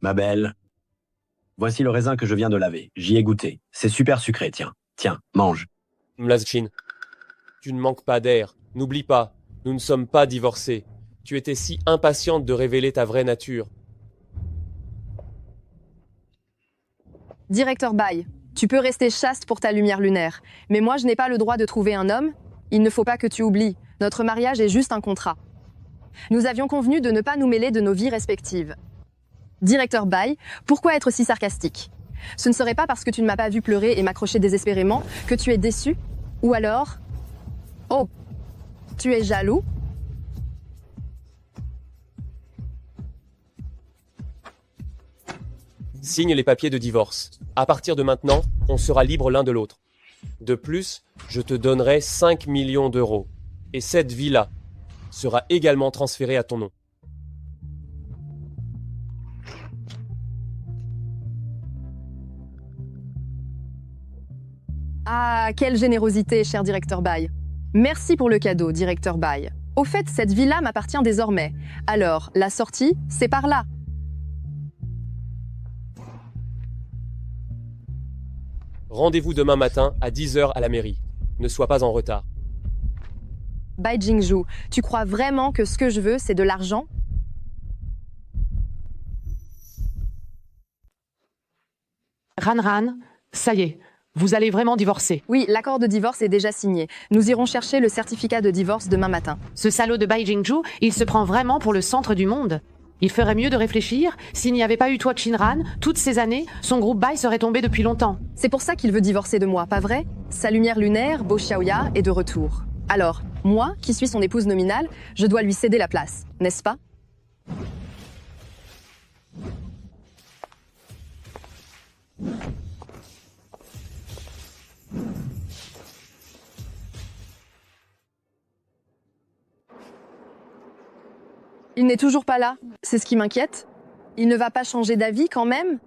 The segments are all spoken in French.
Ma belle, voici le raisin que je viens de laver. J'y ai goûté. C'est super sucré, tiens. Tiens, mange. Mlazchin, tu ne manques pas d'air. N'oublie pas, nous ne sommes pas divorcés. Tu étais si impatiente de révéler ta vraie nature. Directeur Baye, tu peux rester chaste pour ta lumière lunaire. Mais moi, je n'ai pas le droit de trouver un homme. Il ne faut pas que tu oublies. Notre mariage est juste un contrat. Nous avions convenu de ne pas nous mêler de nos vies respectives. Directeur Baye, pourquoi être si sarcastique? Ce ne serait pas parce que tu ne m'as pas vu pleurer et m'accrocher désespérément que tu es déçu? Ou alors... Oh, tu es jaloux? Signe les papiers de divorce. À partir de maintenant, on sera libres l'un de l'autre. De plus, je te donnerai 5 millions d'euros. Et cette villa sera également transférée à ton nom. Ah, quelle générosité, cher directeur Baye. Merci pour le cadeau, directeur Baye. Au fait, cette villa m'appartient désormais. Alors, la sortie, c'est par là. Rendez-vous demain matin à 10h à la mairie. Ne sois pas en retard. Bai Jingju, tu crois vraiment que ce que je veux, c'est de l'argent? Ran, ça y est, vous allez vraiment divorcer. Oui, l'accord de divorce est déjà signé. Nous irons chercher le certificat de divorce demain matin. Ce salaud de Bai Jingju, il se prend vraiment pour le centre du monde. Il ferait mieux de réfléchir. S'il n'y avait pas eu toi, Shinran, toutes ces années, son groupe Bai serait tombé depuis longtemps. C'est pour ça qu'il veut divorcer de moi, pas vrai? Sa lumière lunaire, Bo Xiaoya, est de retour. Alors, moi, qui suis son épouse nominale, je dois lui céder la place, n'est-ce pas? Il n'est toujours pas là. C'est ce qui m'inquiète. Il ne va pas changer d'avis quand même?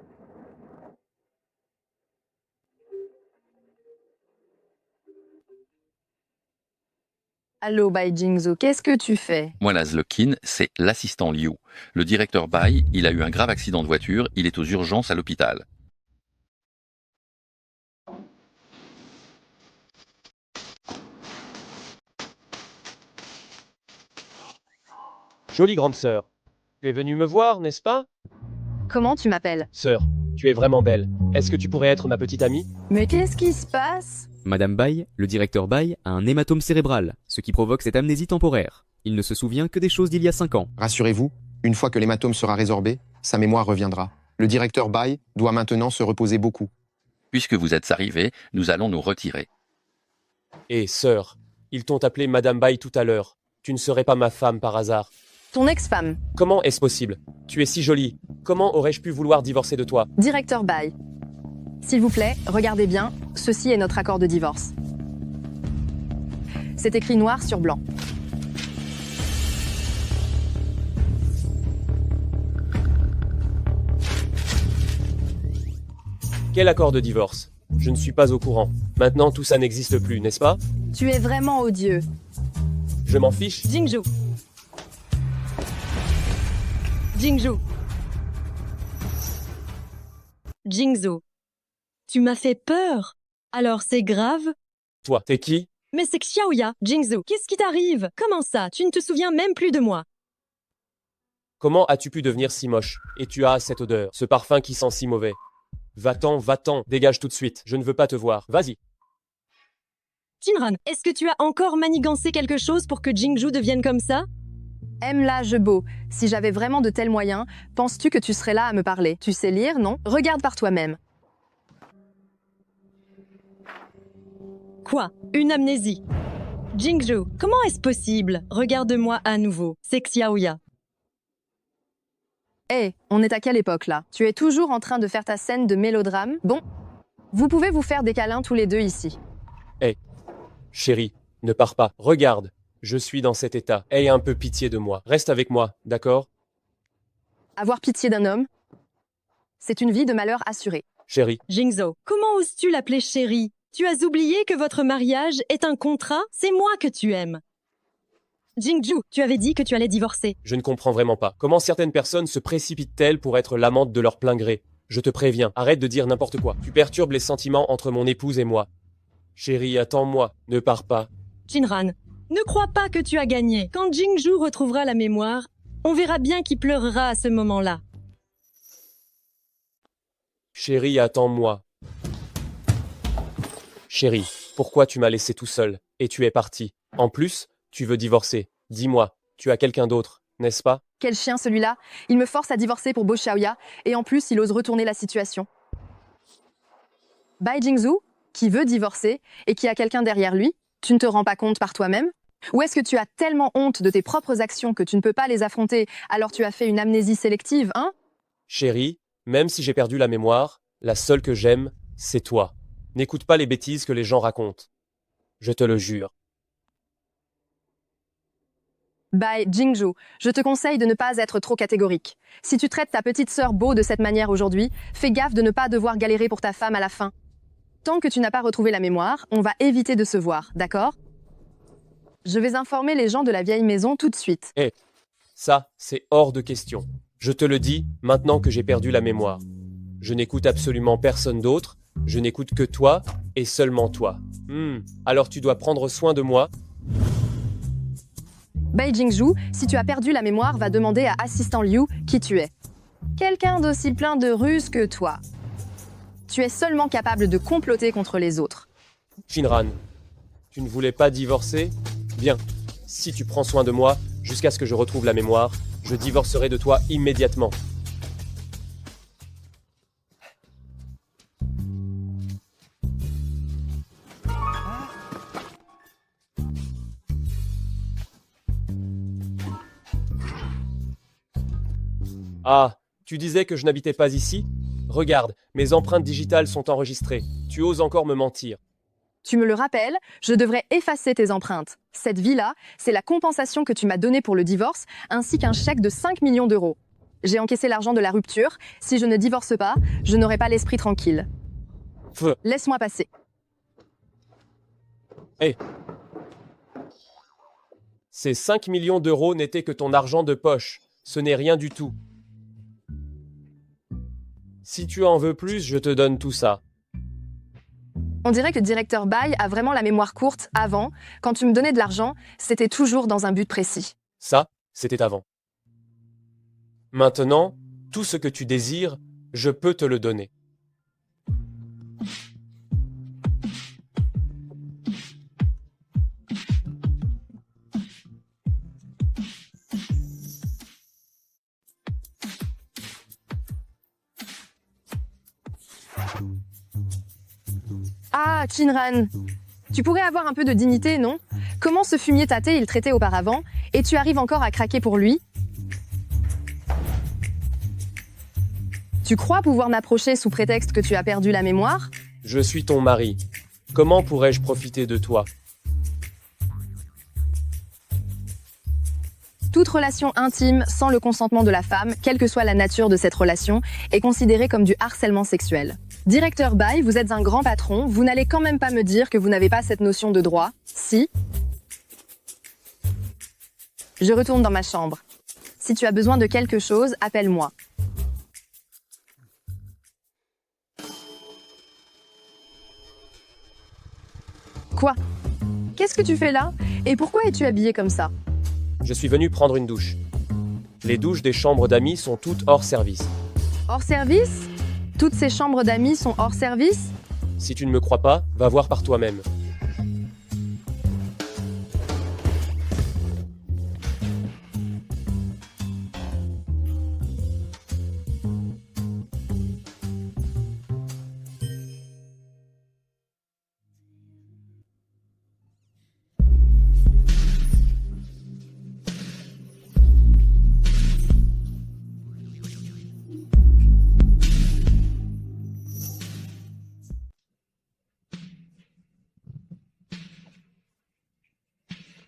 Allô, Bai Jingzhou, qu'est-ce que tu fais? Moi, Lazlokin, c'est l'assistant Liu. Le directeur Bai, il a eu un grave accident de voiture, il est aux urgences à l'hôpital. Jolie grande sœur. Tu es venue me voir, n'est-ce pas? Comment tu m'appelles? Sœur, tu es vraiment belle. Est-ce que tu pourrais être ma petite amie? Mais qu'est-ce qui se passe? Madame Bai, le directeur Bai, a un hématome cérébral, ce qui provoque cette amnésie temporaire. Il ne se souvient que des choses d'il y a 5 ans. Rassurez-vous, une fois que l'hématome sera résorbé, sa mémoire reviendra. Le directeur Bai doit maintenant se reposer beaucoup. Puisque vous êtes arrivés, nous allons nous retirer. Eh, sœur, ils t'ont appelé Madame Bai tout à l'heure. Tu ne serais pas ma femme par hasard. Ton ex-femme. Comment est-ce possible? Tu es si jolie. Comment aurais-je pu vouloir divorcer de toi? Directeur Bai. S'il vous plaît, regardez bien, ceci est notre accord de divorce. C'est écrit noir sur blanc. Quel accord de divorce? Je ne suis pas au courant. Maintenant, tout ça n'existe plus, n'est-ce pas? Tu es vraiment odieux. Je m'en fiche. Jingju. Jingju. Jingzhou, tu m'as fait peur. Alors c'est grave? Toi, t'es qui? Mais c'est Xiaoya, Jingzhou, qu'est-ce qui t'arrive? Comment ça? Tu ne te souviens même plus de moi? Comment as-tu pu devenir si moche? Et tu as cette odeur, ce parfum qui sent si mauvais. Va-t'en, dégage tout de suite. Je ne veux pas te voir. Vas-y. Shinran, est-ce que tu as encore manigancé quelque chose pour que Jingzhou devienne comme ça? Aime-la, Jebo. Si j'avais vraiment de tels moyens, penses-tu que tu serais là à me parler? Tu sais lire, non? Regarde par toi-même. Quoi? Une amnésie? Jingzhou, comment est-ce possible? Regarde-moi à nouveau. C'est Xiaoya. Hé, on est à quelle époque là? Tu es toujours en train de faire ta scène de mélodrame? Bon, vous pouvez vous faire des câlins tous les deux ici. Chérie, ne pars pas. Regarde, je suis dans cet état. Aie un peu pitié de moi. Reste avec moi, d'accord? Avoir pitié d'un homme, c'est une vie de malheur assurée. Chérie, Jingzhou, comment oses-tu l'appeler chérie? Tu as oublié que votre mariage est un contrat? C'est moi que tu aimes. Jingju, tu avais dit que tu allais divorcer. Je ne comprends vraiment pas. Comment certaines personnes se précipitent-elles pour être l'amante de leur plein gré? Je te préviens, arrête de dire n'importe quoi. Tu perturbes les sentiments entre mon épouse et moi. Chérie, attends-moi, ne pars pas. Shinran, ne crois pas que tu as gagné. Quand Jingju retrouvera la mémoire, on verra bien qui pleurera à ce moment-là. Chérie, attends-moi. Chérie, pourquoi tu m'as laissé tout seul et tu es parti? En plus, tu veux divorcer. Dis-moi, tu as quelqu'un d'autre, n'est-ce pas? Quel chien celui-là! Il me force à divorcer pour Bo Xiaoya, et en plus, il ose retourner la situation. Bai Jingzhu, qui veut divorcer et qui a quelqu'un derrière lui, tu ne te rends pas compte par toi-même? Ou est-ce que tu as tellement honte de tes propres actions que tu ne peux pas les affronter, alors tu as fait une amnésie sélective, hein? Chérie, même si j'ai perdu la mémoire, la seule que j'aime, c'est toi. N'écoute pas les bêtises que les gens racontent. Je te le jure. Bai Jingzhu, je te conseille de ne pas être trop catégorique. Si tu traites ta petite sœur Bo de cette manière aujourd'hui, fais gaffe de ne pas devoir galérer pour ta femme à la fin. Tant que tu n'as pas retrouvé la mémoire, on va éviter de se voir, d'accord? Je vais informer les gens de la vieille maison tout de suite. Ça, c'est hors de question. Je te le dis, maintenant que j'ai perdu la mémoire. Je n'écoute absolument personne d'autre, je n'écoute que toi et seulement toi. Alors tu dois prendre soin de moi. Bai Jingzhu, si tu as perdu la mémoire, va demander à Assistant Liu qui tu es. Quelqu'un d'aussi plein de ruses que toi. Tu es seulement capable de comploter contre les autres. Shinran, tu ne voulais pas divorcer? Bien, si tu prends soin de moi, jusqu'à ce que je retrouve la mémoire, je divorcerai de toi immédiatement. Ah, tu disais que je n'habitais pas ici? Regarde, mes empreintes digitales sont enregistrées. Tu oses encore me mentir. Tu me le rappelles, je devrais effacer tes empreintes. Cette vie-là, c'est la compensation que tu m'as donnée pour le divorce, ainsi qu'un chèque de 5 millions d'euros. J'ai encaissé l'argent de la rupture. Si je ne divorce pas, je n'aurai pas l'esprit tranquille. Feu. Laisse-moi passer. Ces 5 millions d'euros n'étaient que ton argent de poche. Ce n'est rien du tout. Si tu en veux plus, je te donne tout ça. On dirait que le directeur Bai a vraiment la mémoire courte. Avant, quand tu me donnais de l'argent, c'était toujours dans un but précis. Ça, c'était avant. Maintenant, tout ce que tu désires, je peux te le donner. Ah, Shinran, tu pourrais avoir un peu de dignité, non? Comment ce fumier tâté il traitait auparavant, et tu arrives encore à craquer pour lui? Tu crois pouvoir m'approcher sous prétexte que tu as perdu la mémoire? Je suis ton mari. Comment pourrais-je profiter de toi? Toute relation intime sans le consentement de la femme, quelle que soit la nature de cette relation, est considérée comme du harcèlement sexuel. Directeur Bai, vous êtes un grand patron, vous n'allez quand même pas me dire que vous n'avez pas cette notion de droit, si? Je retourne dans ma chambre. Si tu as besoin de quelque chose, appelle-moi. Quoi? Qu'est-ce que tu fais là? Et pourquoi es-tu habillé comme ça? Je suis venu prendre une douche. Les douches des chambres d'amis sont toutes hors service. Hors service? Toutes ces chambres d'amis sont hors service? Si tu ne me crois pas, va voir par toi-même.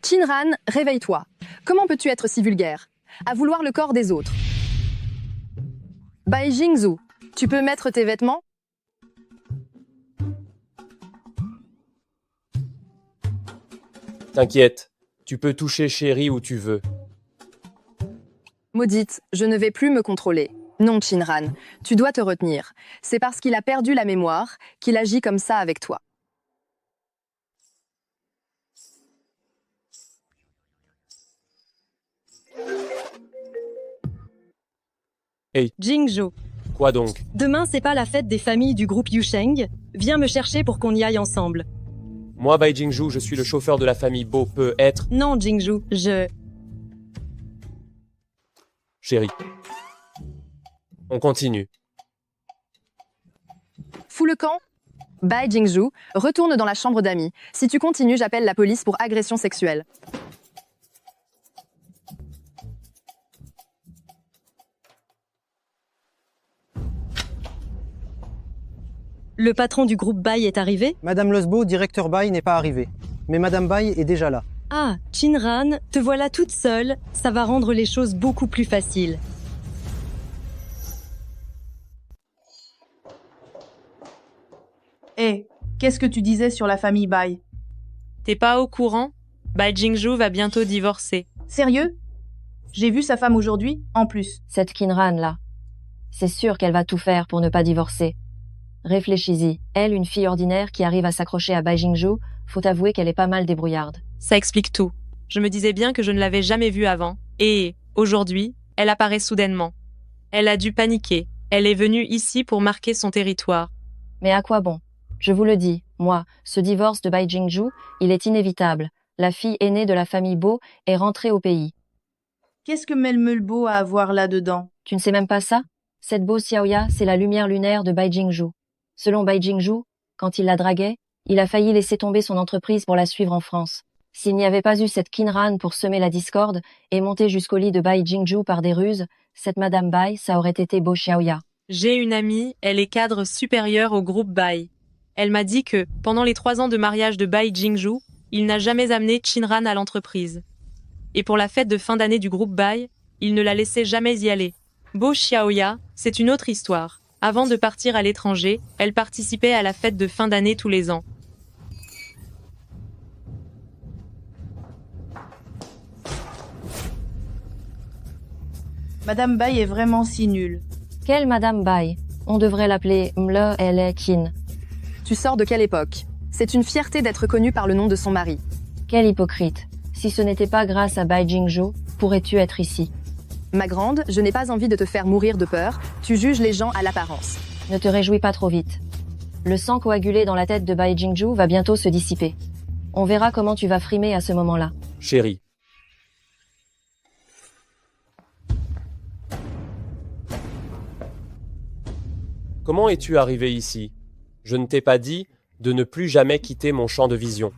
Shinran, réveille-toi. Comment peux-tu être si vulgaire? À vouloir le corps des autres. Bai Jingzhu, tu peux mettre tes vêtements? T'inquiète, Tu peux toucher Chéri où tu veux. Maudite, je ne vais plus me contrôler. Non, Shinran, tu dois te retenir. C'est parce qu'il a perdu la mémoire qu'il agit comme ça avec toi. Jingzhou, Quoi donc? demain c'est pas la fête des familles du groupe Yusheng. Viens me chercher pour qu'on y aille ensemble. Moi, Bai Jingzhou, je suis le chauffeur de la famille Bo. Peut être Non, Jingzhou, Chéri. On continue. Fous le camp? Bai Jingzhou, retourne dans la chambre d'amis. Si tu continues, j'appelle la police pour agression sexuelle. Le patron du groupe Bai est arrivé? Madame Losbo, directeur Bai, n'est pas arrivée. Mais Madame Bai est déjà là. Ah, Shinran, te voilà toute seule. Ça va rendre les choses beaucoup plus faciles. Hé, qu'est-ce que tu disais sur la famille Bai? T'es pas au courant? Bai Jingzhou va bientôt divorcer. Sérieux? J'ai vu sa femme aujourd'hui, en plus. Cette Kinran là. C'est sûr qu'elle va tout faire pour ne pas divorcer. Réfléchis-y. Elle, une fille ordinaire qui arrive à s'accrocher à Bai Jingzhou, faut avouer qu'elle est pas mal débrouillarde. Ça explique tout. Je me disais bien que je ne l'avais jamais vue avant. Et, aujourd'hui, elle apparaît soudainement. Elle a dû paniquer. Elle est venue ici pour marquer son territoire. Mais à quoi bon? Je vous le dis, moi, ce divorce de Bai Jingzhou, il est inévitable. La fille aînée de la famille Bo est rentrée au pays. Qu'est-ce que Melmelbo a à voir là-dedans? Tu ne sais même pas ça? Cette Bo Xiaoya, c'est la lumière lunaire de Bai Jingzhou. Selon Bai Jingzhou, quand il la draguait, il a failli laisser tomber son entreprise pour la suivre en France. S'il n'y avait pas eu cette Kinran pour semer la discorde et monter jusqu'au lit de Bai Jingzhou par des ruses, cette Madame Bai, ça aurait été Bo Xiaoya. J'ai une amie, elle est cadre supérieur au groupe Bai. Elle m'a dit que, pendant les 3 ans de mariage de Bai Jingzhou, il n'a jamais amené Shinran à l'entreprise. Et pour la fête de fin d'année du groupe Bai, il ne la laissait jamais y aller. Bo Xiaoya, c'est une autre histoire. Avant de partir à l'étranger, elle participait à la fête de fin d'année tous les ans. Madame Bai est vraiment si nulle. Quelle Madame Bai? On devrait l'appeler Mle Elle Kin. Tu sors de quelle époque? C'est une fierté d'être connue par le nom de son mari. Quel hypocrite. Si ce n'était pas grâce à Bai Jingzhou, pourrais-tu être ici? Ma grande, je n'ai pas envie de te faire mourir de peur. Tu juges les gens à l'apparence. Ne te réjouis pas trop vite. Le sang coagulé dans la tête de Bai Jingzhou va bientôt se dissiper. On verra comment tu vas frimer à ce moment-là. Chéri. Comment es-tu arrivé ici? Je ne t'ai pas dit de ne plus jamais quitter mon champ de vision.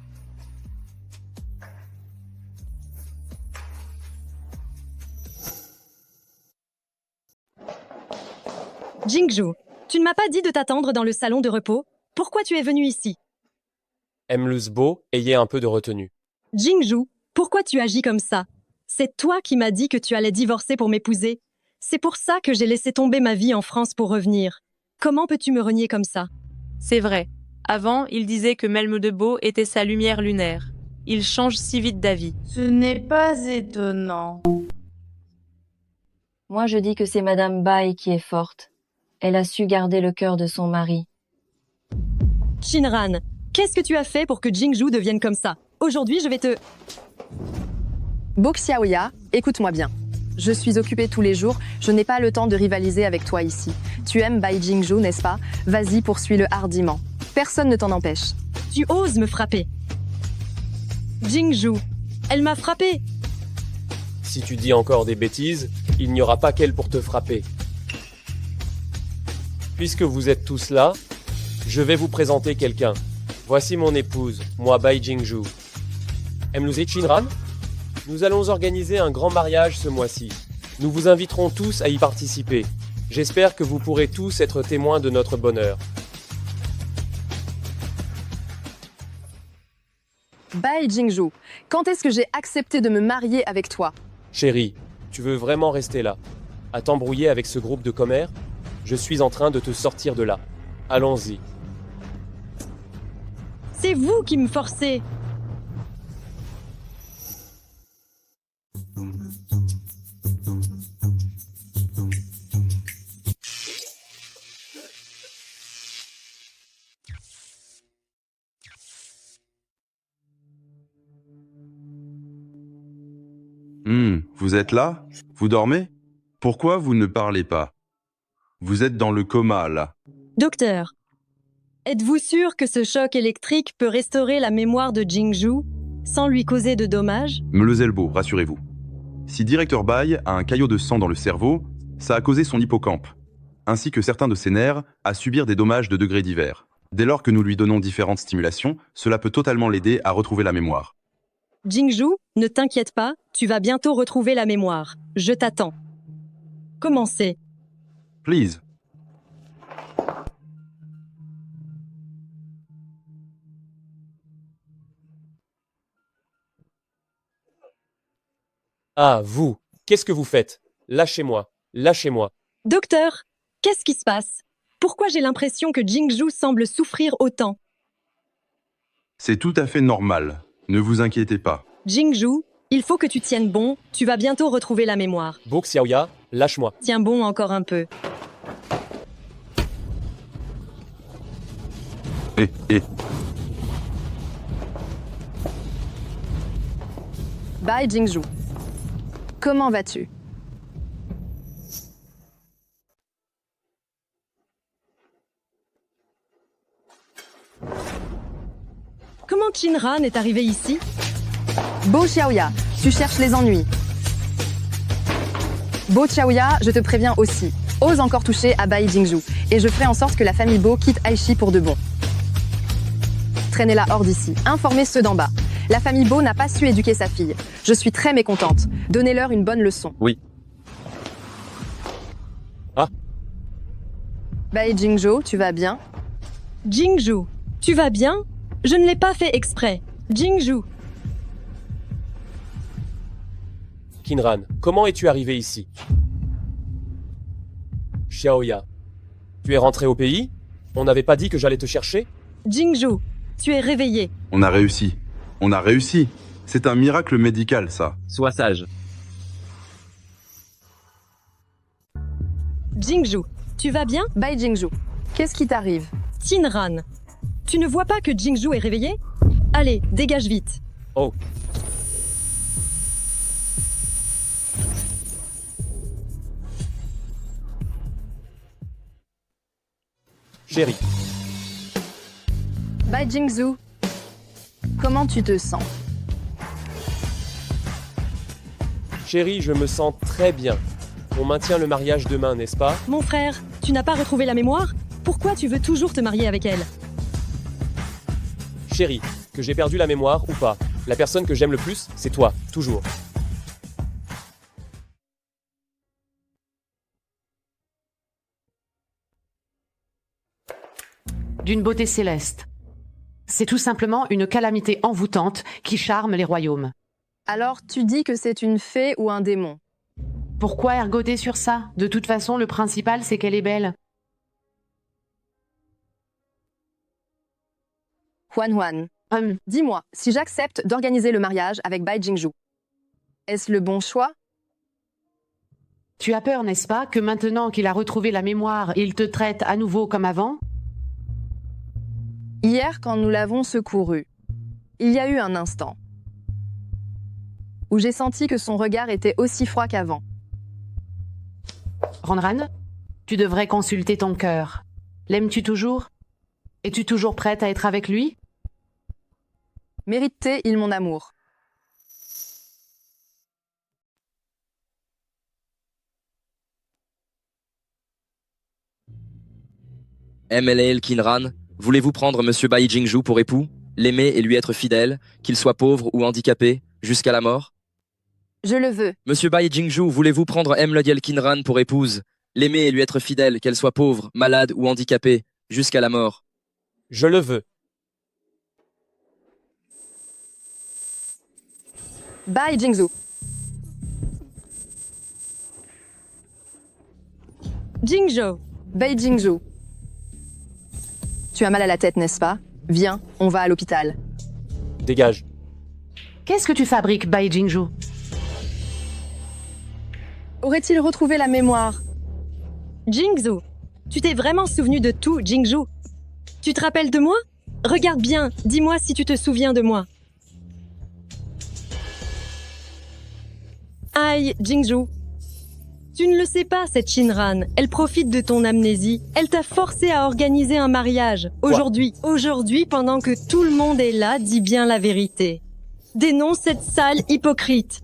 Jingzhou, tu ne m'as pas dit de t'attendre dans le salon de repos? Pourquoi tu es venu ici? Bo, ayez un peu de retenue. Jingzhou, pourquoi tu agis comme ça? C'est toi qui m'as dit que tu allais divorcer pour m'épouser. C'est pour ça que j'ai laissé tomber ma vie en France pour revenir. Comment peux-tu me renier comme ça? C'est vrai. Avant, il disait que Melmelbo était sa lumière lunaire. Il change si vite d'avis. Ce n'est pas étonnant. Moi je dis que c'est Madame Bai qui est forte. Elle a su garder le cœur de son mari. Shinran, qu'est-ce que tu as fait pour que Jingzhou devienne comme ça? Aujourd'hui, je vais te... Bo Xiaoya, écoute-moi bien. Je suis occupée tous les jours, je n'ai pas le temps de rivaliser avec toi ici. Tu aimes Bai Jingzhou, n'est-ce pas? Vas-y, poursuis-le hardiment. Personne ne t'en empêche. Tu oses me frapper. Jingzhou, elle m'a frappé. Si tu dis encore des bêtises, il n'y aura pas qu'elle pour te frapper. Puisque vous êtes tous là, je vais vous présenter quelqu'un. Voici mon épouse, moi Bai Jingzhou. Mluzi Shinran? Nous allons organiser un grand mariage ce mois-ci. Nous vous inviterons tous à y participer. J'espère que vous pourrez tous être témoins de notre bonheur. Bai Jingzhou, quand est-ce que j'ai accepté de me marier avec toi? Chérie, tu veux vraiment rester là? À t'embrouiller avec ce groupe de commères? Je suis en train de te sortir de là. Allons-y. C'est vous qui me forcez. Vous êtes là? Vous dormez? Pourquoi vous ne parlez pas? Vous êtes dans le coma, là. Docteur, êtes-vous sûr que ce choc électrique peut restaurer la mémoire de Jingju sans lui causer de dommages? Melezelbo, rassurez-vous. Si Directeur Bai a un caillot de sang dans le cerveau, ça a causé son hippocampe, ainsi que certains de ses nerfs, à subir des dommages de degrés divers. Dès lors que nous lui donnons différentes stimulations, cela peut totalement l'aider à retrouver la mémoire. Jingju, ne t'inquiète pas, tu vas bientôt retrouver la mémoire. Je t'attends. Commencez. Please. Ah, vous, qu'est-ce que vous faites? Lâchez-moi, lâchez-moi. Docteur, qu'est-ce qui se passe? Pourquoi j'ai l'impression que Jingju semble souffrir autant? C'est tout à fait normal. Ne vous inquiétez pas. Jingju, il faut que tu tiennes bon, tu vas bientôt retrouver la mémoire. Bo Xiaoya, lâche-moi. Tiens bon encore un peu. Bai Jingju. Comment vas-tu? Comment Shinran est arrivé ici? Bo Xiaoya, tu cherches les ennuis. Bo Xiaoya, je te préviens aussi. Ose encore toucher à Bai Jingju, et je ferai en sorte que la famille Bo quitte Aichi pour de bon. Traînez-la hors d'ici, informez ceux d'en bas. La famille Bo n'a pas su éduquer sa fille. Je suis très mécontente. Donnez-leur une bonne leçon. Oui. Ah. Bai Jingju, tu vas bien? Jingju, tu vas bien? Je ne l'ai pas fait exprès. Jingju. Kinran, comment es-tu arrivé ici? Xiaoya, tu es rentré au pays? On n'avait pas dit que j'allais te chercher? Jingju, tu es réveillé. On a réussi. On a réussi. C'est un miracle médical, ça. Sois sage. Jingju, tu vas bien? Bai Jingju, qu'est-ce qui t'arrive? Shinran, tu ne vois pas que Jingju est réveillé? Allez, dégage vite. Oh. Chérie. Bai Jingju, comment tu te sens? Chérie, je me sens très bien. On maintient le mariage demain, n'est-ce pas? Mon frère, tu n'as pas retrouvé la mémoire? Pourquoi tu veux toujours te marier avec elle? Chérie, que j'ai perdu la mémoire ou pas, la personne que j'aime le plus, c'est toi, toujours. D'une beauté céleste. C'est tout simplement une calamité envoûtante qui charme les royaumes. Alors, tu dis que c'est une fée ou un démon? Pourquoi ergoter sur ça? De toute façon, le principal, c'est qu'elle est belle. Huan, dis-moi, si j'accepte d'organiser le mariage avec Bai Jingju, est-ce le bon choix? Tu as peur, n'est-ce pas, que maintenant qu'il a retrouvé la mémoire, il te traite à nouveau comme avant? Hier, quand nous l'avons secouru, il y a eu un instant où j'ai senti que son regard était aussi froid qu'avant. Ranran, tu devrais consulter ton cœur. L'aimes-tu toujours? Es-tu toujours prête à être avec lui? Mérite-t-il mon amour? MLL Kinran, voulez-vous prendre Monsieur Bai Jingju pour époux, l'aimer et lui être fidèle, qu'il soit pauvre ou handicapé, jusqu'à la mort? Je le veux. Monsieur Bai Jingju, voulez-vous prendre MLL Kinran pour épouse, l'aimer et lui être fidèle, qu'elle soit pauvre, malade ou handicapée, jusqu'à la mort? Je le veux. Bai Jingju. Jingju. Bai Jingju. Tu as mal à la tête, n'est-ce pas? Viens, on va à l'hôpital. Dégage. Qu'est-ce que tu fabriques, Bai Jingju? Aurait-il retrouvé la mémoire? Jingju, tu t'es vraiment souvenu de tout, Jingju? Tu te rappelles de moi? Regarde bien, dis-moi si tu te souviens de moi. Bai Jingzhu. Tu ne le sais pas, cette Shinran. Elle profite de ton amnésie. Elle t'a forcé à organiser un mariage. Aujourd'hui, pendant que tout le monde est là, dis bien la vérité. Dénonce cette sale hypocrite.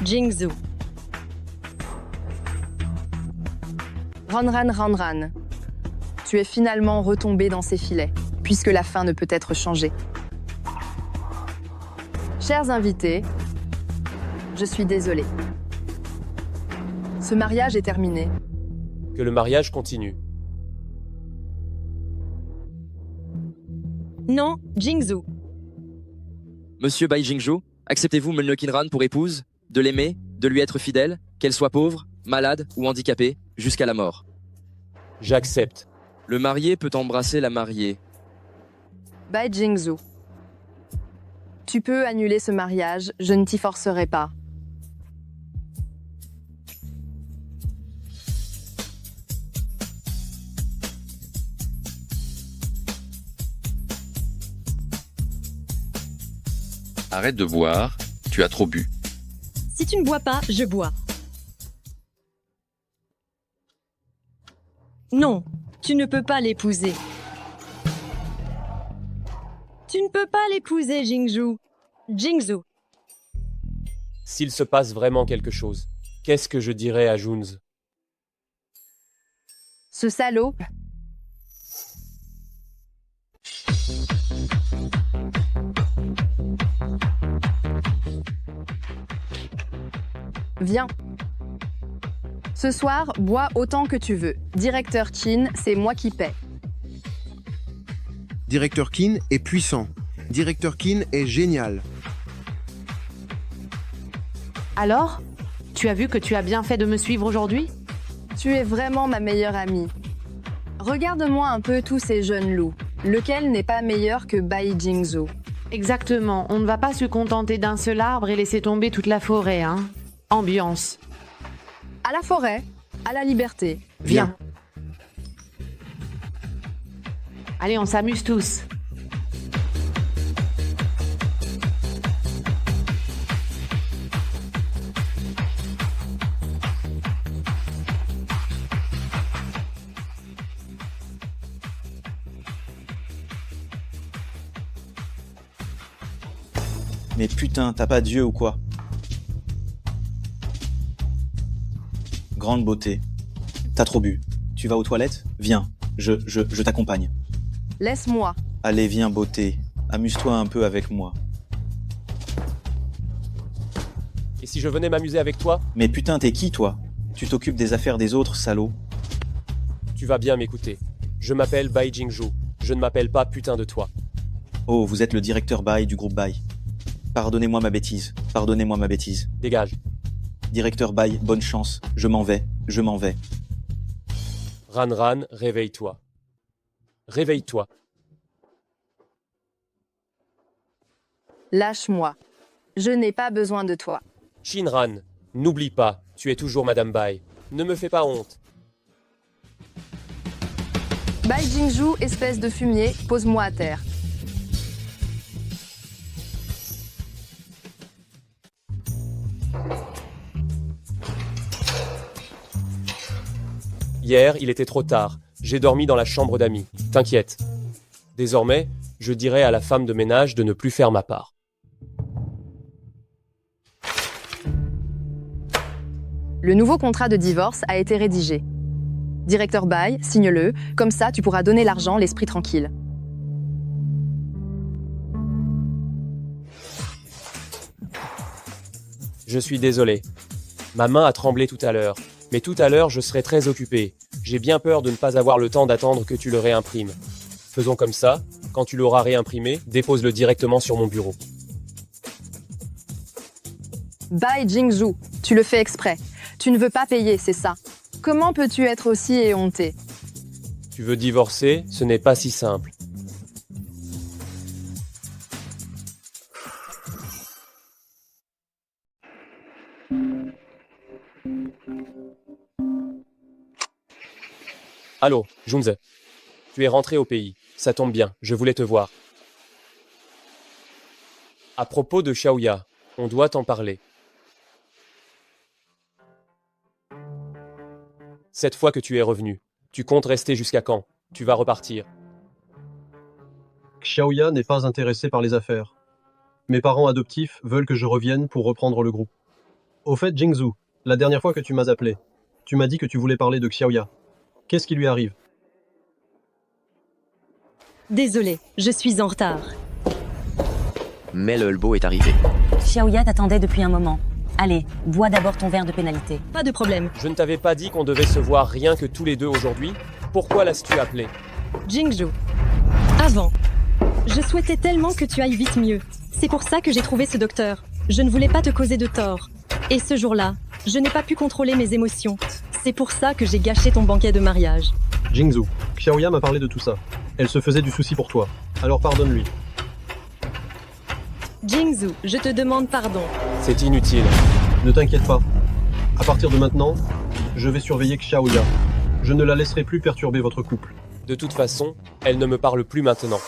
Jingzhu. Ranran. Tu es finalement retombé dans ces filets, puisque la fin ne peut être changée. Chers invités, je suis désolée. Ce mariage est terminé. Que le mariage continue. Non, Jingzhu. Monsieur Bai Jingzhu, acceptez-vous Myeoneo Kinran pour épouse, de l'aimer, de lui être fidèle, qu'elle soit pauvre, malade ou handicapée, jusqu'à la mort? J'accepte. Le marié peut embrasser la mariée. Bai Jingzhu. Tu peux annuler ce mariage, je ne t'y forcerai pas. Arrête de boire, tu as trop bu. Si tu ne bois pas, je bois. Non, tu ne peux pas l'épouser. Tu ne peux pas l'épouser, Jingzhu. Jingzhu. S'il se passe vraiment quelque chose, qu'est-ce que je dirais à Junz? Ce salaud. Viens. Ce soir, bois autant que tu veux. Directeur Qin, c'est moi qui paie. Directeur Qin est puissant. Directeur Qin est génial. Alors, tu as vu que tu as bien fait de me suivre aujourd'hui? Tu es vraiment ma meilleure amie. Regarde-moi un peu tous ces jeunes loups. Lequel n'est pas meilleur que Bai Jingzhu? Exactement, on ne va pas se contenter d'un seul arbre et laisser tomber toute la forêt, hein. Ambiance. À la forêt, à la liberté. Viens. Allez, on s'amuse tous. Mais putain, t'as pas d'yeux ou quoi? Grande beauté. T'as trop bu. Tu vas aux toilettes? Viens, je t'accompagne. Laisse-moi. Allez, viens, beauté. Amuse-toi un peu avec moi. Et si je venais m'amuser avec toi? Mais putain, t'es qui, toi? Tu t'occupes des affaires des autres, salaud. Tu vas bien m'écouter. Je m'appelle Bai Jingzhu. Je ne m'appelle pas putain de toi. Oh, vous êtes le directeur Bai du groupe Bai. Pardonnez-moi ma bêtise. Pardonnez-moi ma bêtise. Dégage. Directeur Bai, bonne chance. Je m'en vais. Je m'en vais. Ranran, réveille-toi. Réveille-toi. Lâche-moi. Je n'ai pas besoin de toi. Shinran, n'oublie pas, tu es toujours Madame Bai. Ne me fais pas honte. Bai Jingzhu, espèce de fumier, pose-moi à terre. Hier, il était trop tard. J'ai dormi dans la chambre d'amis. T'inquiète. Désormais, je dirai à la femme de ménage de ne plus faire ma part. Le nouveau contrat de divorce a été rédigé. Directeur Bai, signe-le, comme ça tu pourras donner l'argent l'esprit tranquille. Je suis désolé. Ma main a tremblé tout à l'heure. Mais tout à l'heure, je serai très occupé. J'ai bien peur de ne pas avoir le temps d'attendre que tu le réimprimes. Faisons comme ça. Quand tu l'auras réimprimé, dépose-le directement sur mon bureau. Bai Jingzhu, tu le fais exprès. Tu ne veux pas payer, c'est ça. Comment peux-tu être aussi éhonté? Tu veux divorcer? Ce n'est pas si simple. Allô, Junze. Tu es rentré au pays. Ça tombe bien, je voulais te voir. À propos de Xiaoya, on doit t'en parler. Cette fois que tu es revenu, tu comptes rester jusqu'à quand? Tu vas repartir. Xiaoya n'est pas intéressé par les affaires. Mes parents adoptifs veulent que je revienne pour reprendre le groupe. Au fait, Jingzhu, la dernière fois que tu m'as appelé, tu m'as dit que tu voulais parler de Xiaoya. Qu'est-ce qui lui arrive? Désolé, je suis en retard. Mais le Hulbo est arrivé. Xiaoya t'attendait depuis un moment. Allez, bois d'abord ton verre de pénalité. Pas de problème. Je ne t'avais pas dit qu'on devait se voir rien que tous les deux aujourd'hui? Pourquoi l'as-tu appelé? Jingzhu. Avant. Je souhaitais tellement que tu ailles vite mieux. C'est pour ça que j'ai trouvé ce docteur. Je ne voulais pas te causer de tort. Et ce jour-là, je n'ai pas pu contrôler mes émotions. C'est pour ça que j'ai gâché ton banquet de mariage. Jingzhu, Xiaoya m'a parlé de tout ça. Elle se faisait du souci pour toi. Alors pardonne-lui. Jingzhu, je te demande pardon. C'est inutile. Ne t'inquiète pas. À partir de maintenant, je vais surveiller Xiaoya. Je ne la laisserai plus perturber votre couple. De toute façon, elle ne me parle plus maintenant.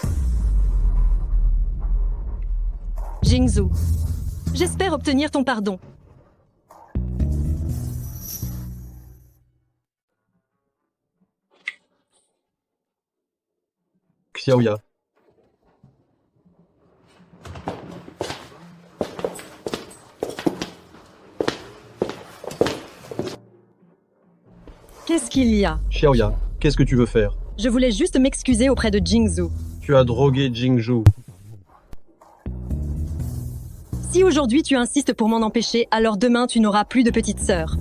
Jingzhu, j'espère obtenir ton pardon. Xiaoya. Qu'est-ce qu'il y a? Xiaoya, qu'est-ce que tu veux faire? Je voulais juste m'excuser auprès de Jingzhu. Tu as drogué Jingzhu. Si aujourd'hui tu insistes pour m'en empêcher, alors demain tu n'auras plus de petite sœur.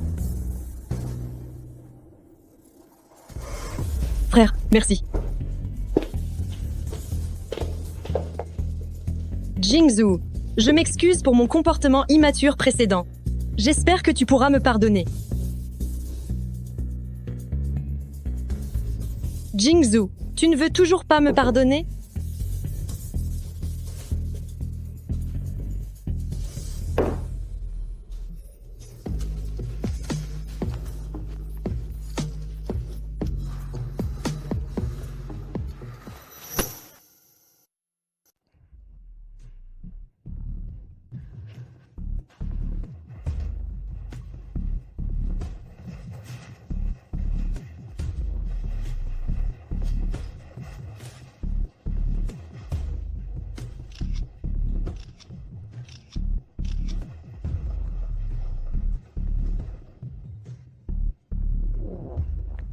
Frère, merci. Jingzhu, je m'excuse pour mon comportement immature précédent. J'espère que tu pourras me pardonner. Jingzhu, tu ne veux toujours pas me pardonner?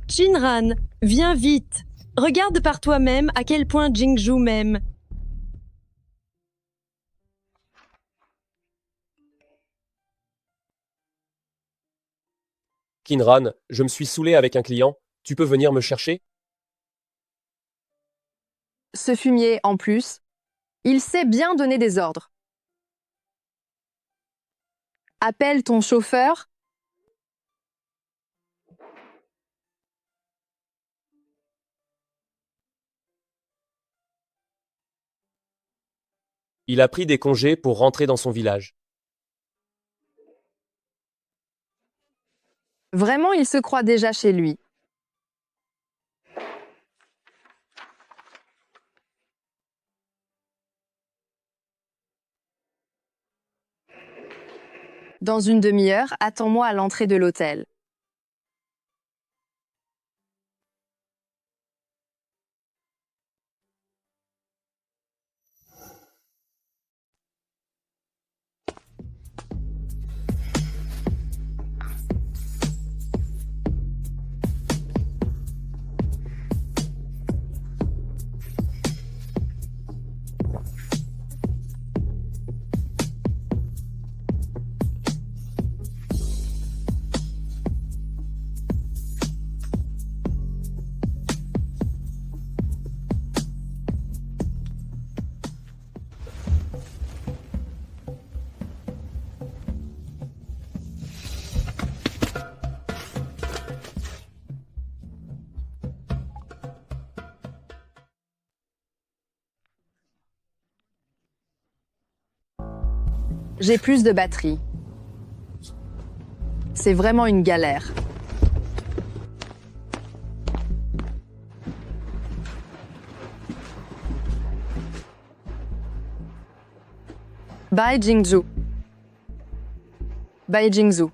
Shinran, viens vite. Regarde par toi-même à quel point Jingzhu m'aime. Kinran, je me suis saoulé avec un client. Tu peux venir me chercher? Ce fumier, en plus, il sait bien donner des ordres. Appelle ton chauffeur. Il a pris des congés pour rentrer dans son village. Vraiment, il se croit déjà chez lui. Dans une demi-heure, attends-moi à l'entrée de l'hôtel. J'ai plus de batterie. C'est vraiment une galère. Bai Jingzhu. Bai Jingzhu.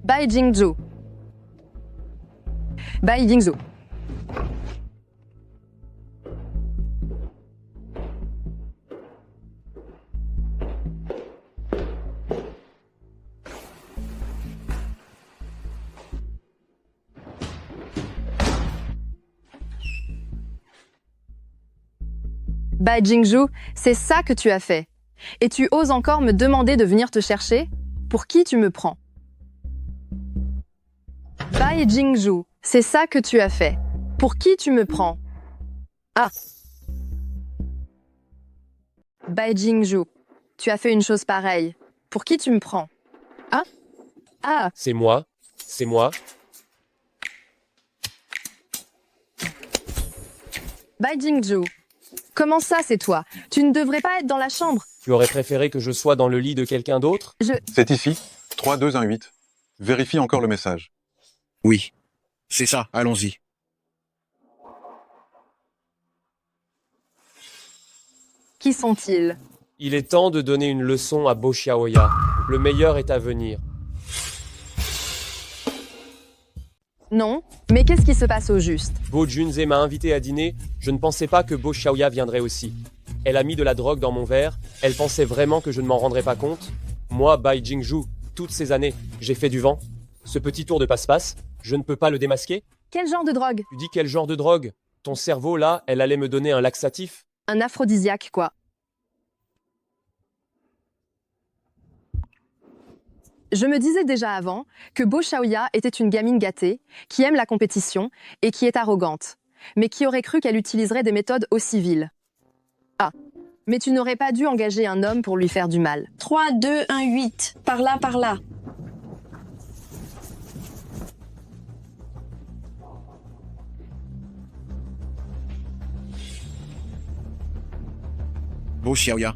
Bai Jingzhu. Bai Jingzhu. Bai Jingzhu, c'est ça que tu as fait. Et tu oses encore me demander de venir te chercher? Pour qui tu me prends? Bai Jingzhu, c'est ça que tu as fait. Pour qui tu me prends? Ah. Bai Jingzhu, tu as fait une chose pareille. Pour qui tu me prends? Ah. Ah. C'est moi. C'est moi. Bai Jingzhu. Comment ça, c'est toi? Tu ne devrais pas être dans la chambre. Tu aurais préféré que je sois dans le lit de quelqu'un d'autre? C'est ici, 3218. Vérifie encore le message. Oui, c'est ça, allons-y. Qui sont-ils? Il est temps de donner une leçon à Bo Xiaoya. Le meilleur est à venir. Non, mais qu'est-ce qui se passe au juste? Bo Junze m'a invité à dîner, je ne pensais pas que Bo Xiaoya viendrait aussi. Elle a mis de la drogue dans mon verre, elle pensait vraiment que je ne m'en rendrais pas compte. Moi, Bai Jingzhu, toutes ces années, j'ai fait du vent. Ce petit tour de passe-passe, je ne peux pas le démasquer? Quel genre de drogue? Tu dis quel genre de drogue? Ton cerveau, là, elle allait me donner un laxatif? Un aphrodisiaque, quoi. Je me disais déjà avant que Bo Xiaoya était une gamine gâtée, qui aime la compétition et qui est arrogante, mais qui aurait cru qu'elle utiliserait des méthodes aussi viles. Ah, mais tu n'aurais pas dû engager un homme pour lui faire du mal. 3, 2, 1, 8. Par là, par là. Bo Xiaoya.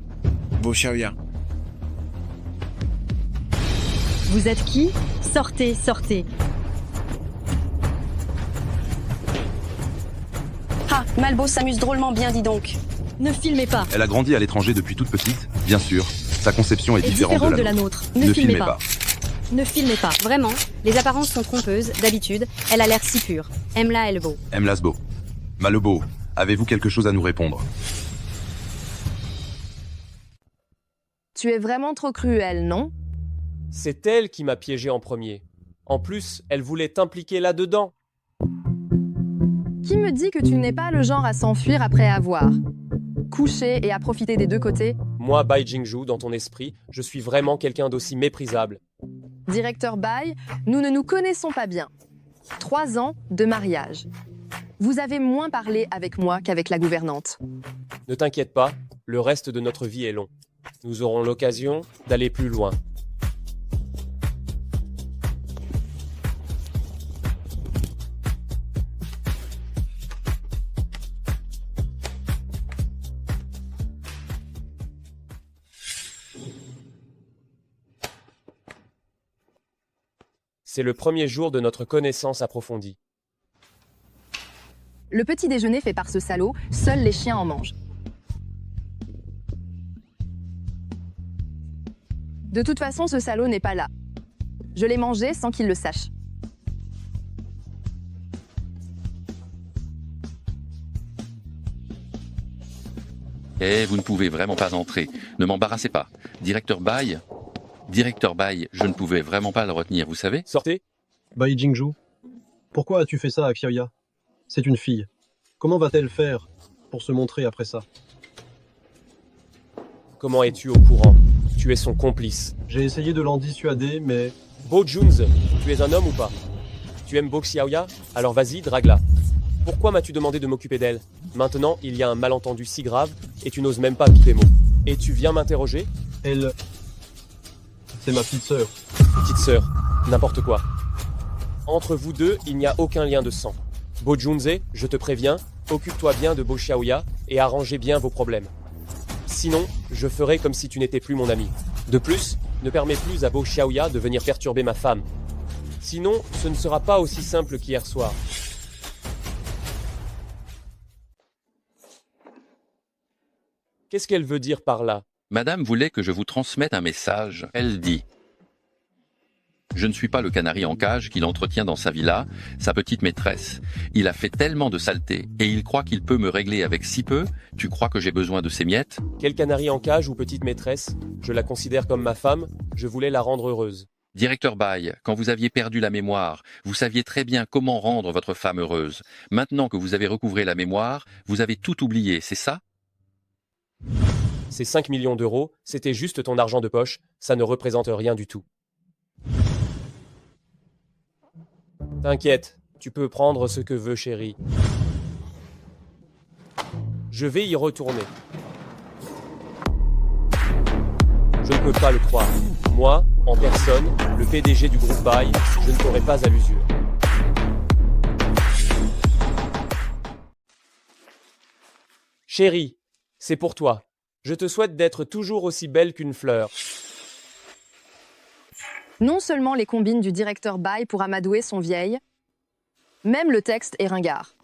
Bo Xiaoya. Vous êtes qui? Sortez, sortez. Ah, Malbo s'amuse drôlement bien, dis donc. Ne filmez pas. Elle a grandi à l'étranger depuis toute petite, bien sûr. Sa conception est différente de la nôtre. Ne filmez pas. Ne filmez pas. Vraiment, les apparences sont trompeuses, d'habitude. Elle a l'air si pure. Aime-la, Elbo. Lasbo. Malebo, avez-vous quelque chose à nous répondre? Tu es vraiment trop cruel, non? C'est elle qui m'a piégé en premier. En plus, elle voulait t'impliquer là-dedans. Qui me dit que tu n'es pas le genre à s'enfuir après avoir couché et à profiter des deux côtés? Moi, Bai Jingzhu, dans ton esprit, je suis vraiment quelqu'un d'aussi méprisable. Directeur Bai, nous ne nous connaissons pas bien. 3 ans de mariage. Vous avez moins parlé avec moi qu'avec la gouvernante. Ne t'inquiète pas, le reste de notre vie est long. Nous aurons l'occasion d'aller plus loin. C'est le premier jour de notre connaissance approfondie. Le petit déjeuner fait par ce salaud, seuls les chiens en mangent. De toute façon, ce salaud n'est pas là. Je l'ai mangé sans qu'il le sache. Eh, vous ne pouvez vraiment pas entrer. Ne m'embarrassez pas. Directeur Bai, je ne pouvais vraiment pas le retenir, vous savez? Sortez. Bai Jingzhu, pourquoi as-tu fait ça à Xiaoya? C'est une fille. Comment va-t-elle faire pour se montrer après ça? Comment es-tu au courant? Tu es son complice. J'ai essayé de l'en dissuader, mais... Bo Junze, tu es un homme ou pas? Tu aimes Bo Xiaoya? Alors vas-y, drague-la. Pourquoi m'as-tu demandé de m'occuper d'elle? Maintenant, il y a un malentendu si grave, et tu n'oses même pas piper mot. Et tu viens m'interroger? Elle... C'est ma petite sœur. Petite sœur, n'importe quoi. Entre vous deux, il n'y a aucun lien de sang. Bo Junze, je te préviens, occupe-toi bien de Bo Xiaoya et arrangez bien vos problèmes. Sinon, je ferai comme si tu n'étais plus mon ami. De plus, ne permets plus à Bo Xiaoya de venir perturber ma femme. Sinon, ce ne sera pas aussi simple qu'hier soir. Qu'est-ce qu'elle veut dire par là? Madame voulait que je vous transmette un message. Elle dit: je ne suis pas le canari en cage qu'il entretient dans sa villa, sa petite maîtresse. Il a fait tellement de saletés et il croit qu'il peut me régler avec si peu. Tu crois que j'ai besoin de ses miettes? Quel canari en cage ou petite maîtresse? Je la considère comme ma femme, je voulais la rendre heureuse. Directeur Baye, quand vous aviez perdu la mémoire, vous saviez très bien comment rendre votre femme heureuse. Maintenant que vous avez recouvré la mémoire, vous avez tout oublié, c'est ça? Ces 5 millions d'euros, c'était juste ton argent de poche, ça ne représente rien du tout. T'inquiète, tu peux prendre ce que veut, chérie. Je vais y retourner. Je ne peux pas le croire. Moi, en personne, le PDG du groupe Baye, je ne t'aurais pas à l'usure. Chérie, c'est pour toi. Je te souhaite d'être toujours aussi belle qu'une fleur. Non seulement les combines du directeur Baye pour amadouer sont vieilles, même le texte est ringard.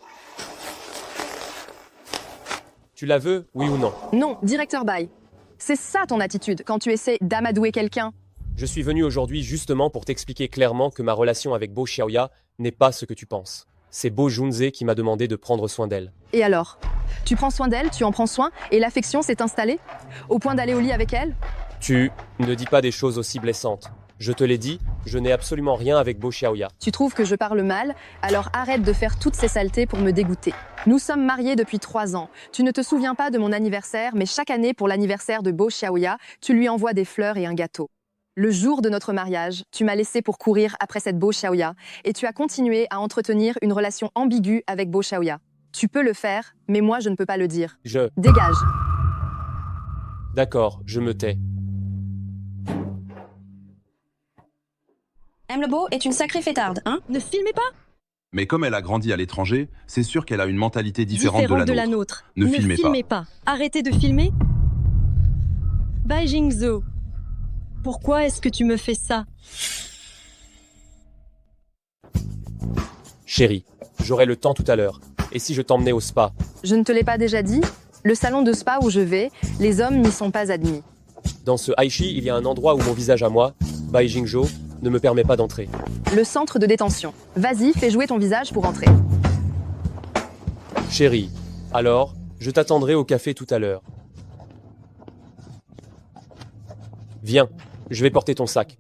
Tu la veux, oui ou non? Non, directeur Baye. C'est ça ton attitude quand tu essaies d'amadouer quelqu'un. Je suis venu aujourd'hui justement pour t'expliquer clairement que ma relation avec Bo Xiaoya n'est pas ce que tu penses. C'est Bo Junze qui m'a demandé de prendre soin d'elle. Et alors? Tu prends soin d'elle, tu en prends soin, et l'affection s'est installée? Au point d'aller au lit avec elle? Tu ne dis pas des choses aussi blessantes. Je te l'ai dit, je n'ai absolument rien avec Bo Xiaoya. Tu trouves que je parle mal? Alors arrête de faire toutes ces saletés pour me dégoûter. Nous sommes mariés depuis 3 ans. Tu ne te souviens pas de mon anniversaire, mais chaque année pour l'anniversaire de Bo Xiaoya, tu lui envoies des fleurs et un gâteau. Le jour de notre mariage, tu m'as laissé pour courir après cette Bo Xiaoya et tu as continué à entretenir une relation ambiguë avec Bo Xiaoya. Tu peux le faire, mais moi je ne peux pas le dire. Dégage. D'accord, je me tais. M. Lebeau est une sacrée fêtarde, hein? Ne filmez pas! Mais comme elle a grandi à l'étranger, c'est sûr qu'elle a une mentalité différente de la nôtre. Ne filmez pas. Arrêtez de filmer. Bai Jingzhou, pourquoi est-ce que tu me fais ça? Chérie, j'aurai le temps tout à l'heure. Et si je t'emmenais au spa? Je ne te l'ai pas déjà dit? Le salon de spa où je vais, les hommes n'y sont pas admis. Dans ce Aichi, il y a un endroit où mon visage à moi, Bai Jingzhou, ne me permet pas d'entrer. Le centre de détention. Vas-y, fais jouer ton visage pour entrer. Chérie, alors, je t'attendrai au café tout à l'heure. Viens, je vais porter ton sac.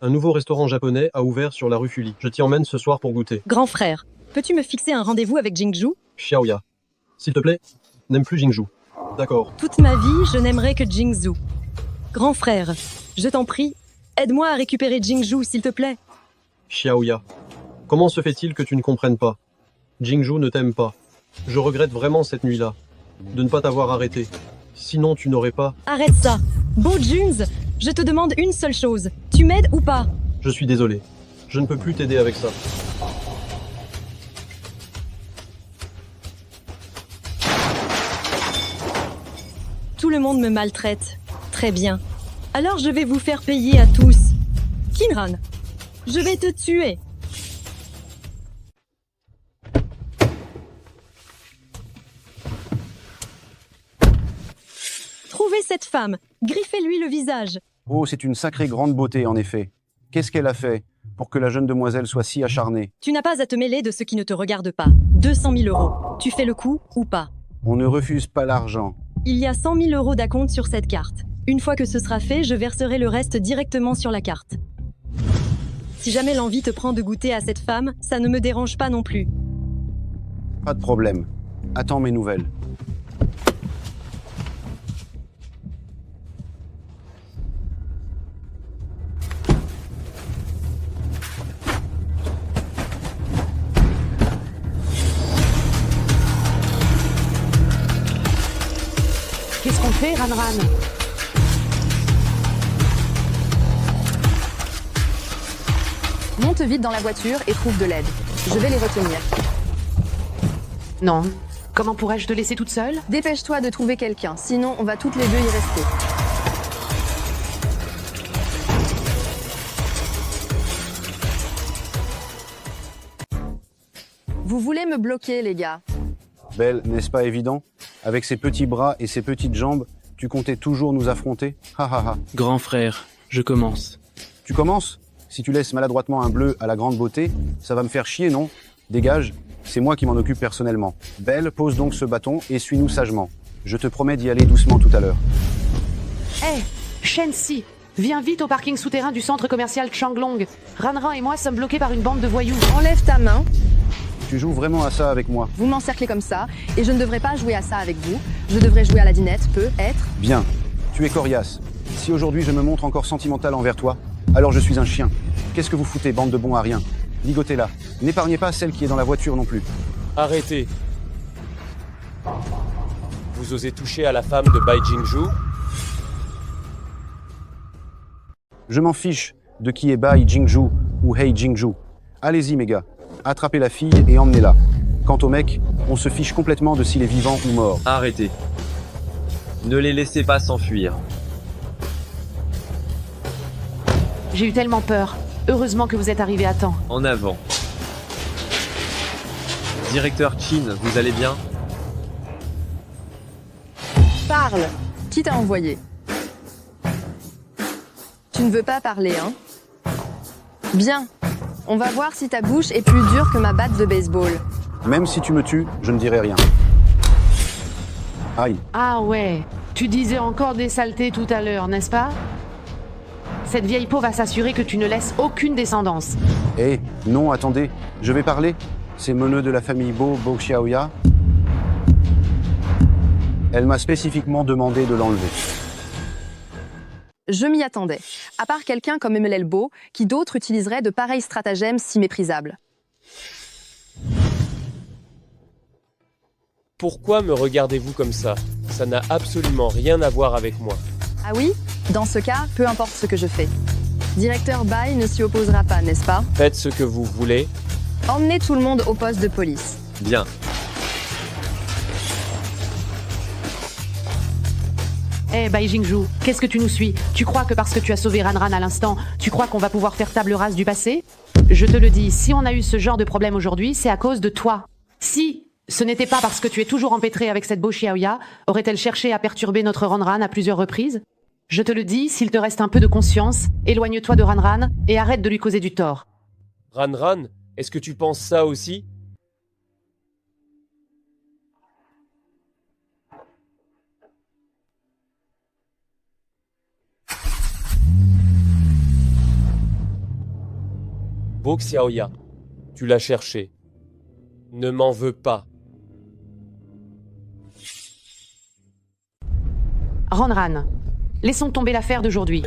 Un nouveau restaurant japonais a ouvert sur la rue Fuli. Je t'y emmène ce soir pour goûter. Grand frère, peux-tu me fixer un rendez-vous avec Jingzhou? Xiaoya. S'il te plaît, n'aime plus Jingzhou. D'accord. Toute ma vie, je n'aimerais que Jingzhou. Grand frère, je t'en prie, aide-moi à récupérer Jingzhou, s'il te plaît. Xiaoya. Comment se fait-il que tu ne comprennes pas? Jingzhou ne t'aime pas. Je regrette vraiment cette nuit-là, de ne pas t'avoir arrêté. Sinon, tu n'aurais pas... Arrête ça! Bo Junze, je te demande une seule chose. Tu m'aides ou pas? Je suis désolé. Je ne peux plus t'aider avec ça. Tout le monde me maltraite. Très bien. Alors je vais vous faire payer à tous. Kinran, je vais te tuer. Trouvez cette femme. Griffez-lui le visage. Oh, c'est une sacrée grande beauté, en effet. Qu'est-ce qu'elle a fait pour que la jeune demoiselle soit si acharnée? Tu n'as pas à te mêler de ce qui ne te regarde pas. 200 000 €. Tu fais le coup ou pas? On ne refuse pas l'argent. Il y a 100 000 € d'acompte sur cette carte. Une fois que ce sera fait, je verserai le reste directement sur la carte. Si jamais l'envie te prend de goûter à cette femme, ça ne me dérange pas non plus. Pas de problème. Attends mes nouvelles. Qu'est-ce qu'on fait, Ranran? Monte vite dans la voiture et trouve de l'aide. Je vais les retenir. Non. Comment pourrais-je te laisser toute seule? Dépêche-toi de trouver quelqu'un, sinon on va toutes les deux y rester. Vous voulez me bloquer, les gars? Belle, n'est-ce pas évident? Avec ses petits bras et ses petites jambes, tu comptais toujours nous affronter? Ha ha ha. Grand frère, je commence. Tu commences? Si tu laisses maladroitement un bleu à la grande beauté, ça va me faire chier, non? Dégage, c'est moi qui m'en occupe personnellement. Belle, pose donc ce bâton et suis-nous sagement. Je te promets d'y aller doucement tout à l'heure. Hé, Shensi, viens vite au parking souterrain du centre commercial Changlong. Ranran et moi sommes bloqués par une bande de voyous. Enlève ta main. Tu joues vraiment à ça avec moi? Vous m'encerclez comme ça, et je ne devrais pas jouer à ça avec vous. Je devrais jouer à la dinette, peut-être. Bien, tu es coriace. Si aujourd'hui je me montre encore sentimental envers toi, alors je suis un chien. Qu'est-ce que vous foutez, bande de bons à rien? Ligotez-la. N'épargnez pas celle qui est dans la voiture non plus. Arrêtez. Vous osez toucher à la femme de Bai Jingzhu? Je m'en fiche de qui est Bai Jingzhu ou Hei Jingzhu. Allez-y, mes gars. Attrapez la fille et emmenez-la. Quant au mec, on se fiche complètement de s'il est vivant ou mort. Arrêtez. Ne les laissez pas s'enfuir. J'ai eu tellement peur. Heureusement que vous êtes arrivé à temps. En avant. Directeur Chin, vous allez bien? Parle. Qui t'a envoyé? Tu ne veux pas parler, hein? Bien. On va voir si ta bouche est plus dure que ma batte de baseball. Même si tu me tues, je ne dirai rien. Aïe. Ah ouais, tu disais encore des saletés tout à l'heure, n'est-ce pas? Cette vieille peau va s'assurer que tu ne laisses aucune descendance. Eh, non, attendez, je vais parler. C'est Meneu de la famille Bo Xiaoya. Elle m'a spécifiquement demandé de l'enlever. Je m'y attendais. À part quelqu'un comme MLL Bo, qui d'autres utiliseraient de pareils stratagèmes si méprisables? Pourquoi me regardez-vous comme ça? Ça n'a absolument rien à voir avec moi. Ah oui? Dans ce cas, peu importe ce que je fais. Directeur Bai ne s'y opposera pas, n'est-ce pas? Faites ce que vous voulez. Emmenez tout le monde au poste de police. Bien. Eh, Bai Jingzhu, qu'est-ce que tu nous suis? Tu crois que parce que tu as sauvé Ranran à l'instant, tu crois qu'on va pouvoir faire table rase du passé? Je te le dis, si on a eu ce genre de problème aujourd'hui, c'est à cause de toi. Si ce n'était pas parce que tu es toujours empêtré avec cette Bo Xiaoya, aurait-elle cherché à perturber notre Ranran à plusieurs reprises? Je te le dis, s'il te reste un peu de conscience, éloigne-toi de Ranran et arrête de lui causer du tort. Ranran, est-ce que tu penses ça aussi? Bo Xiaoya, tu l'as cherché. Ne m'en veux pas. Ranran, laissons tomber l'affaire d'aujourd'hui.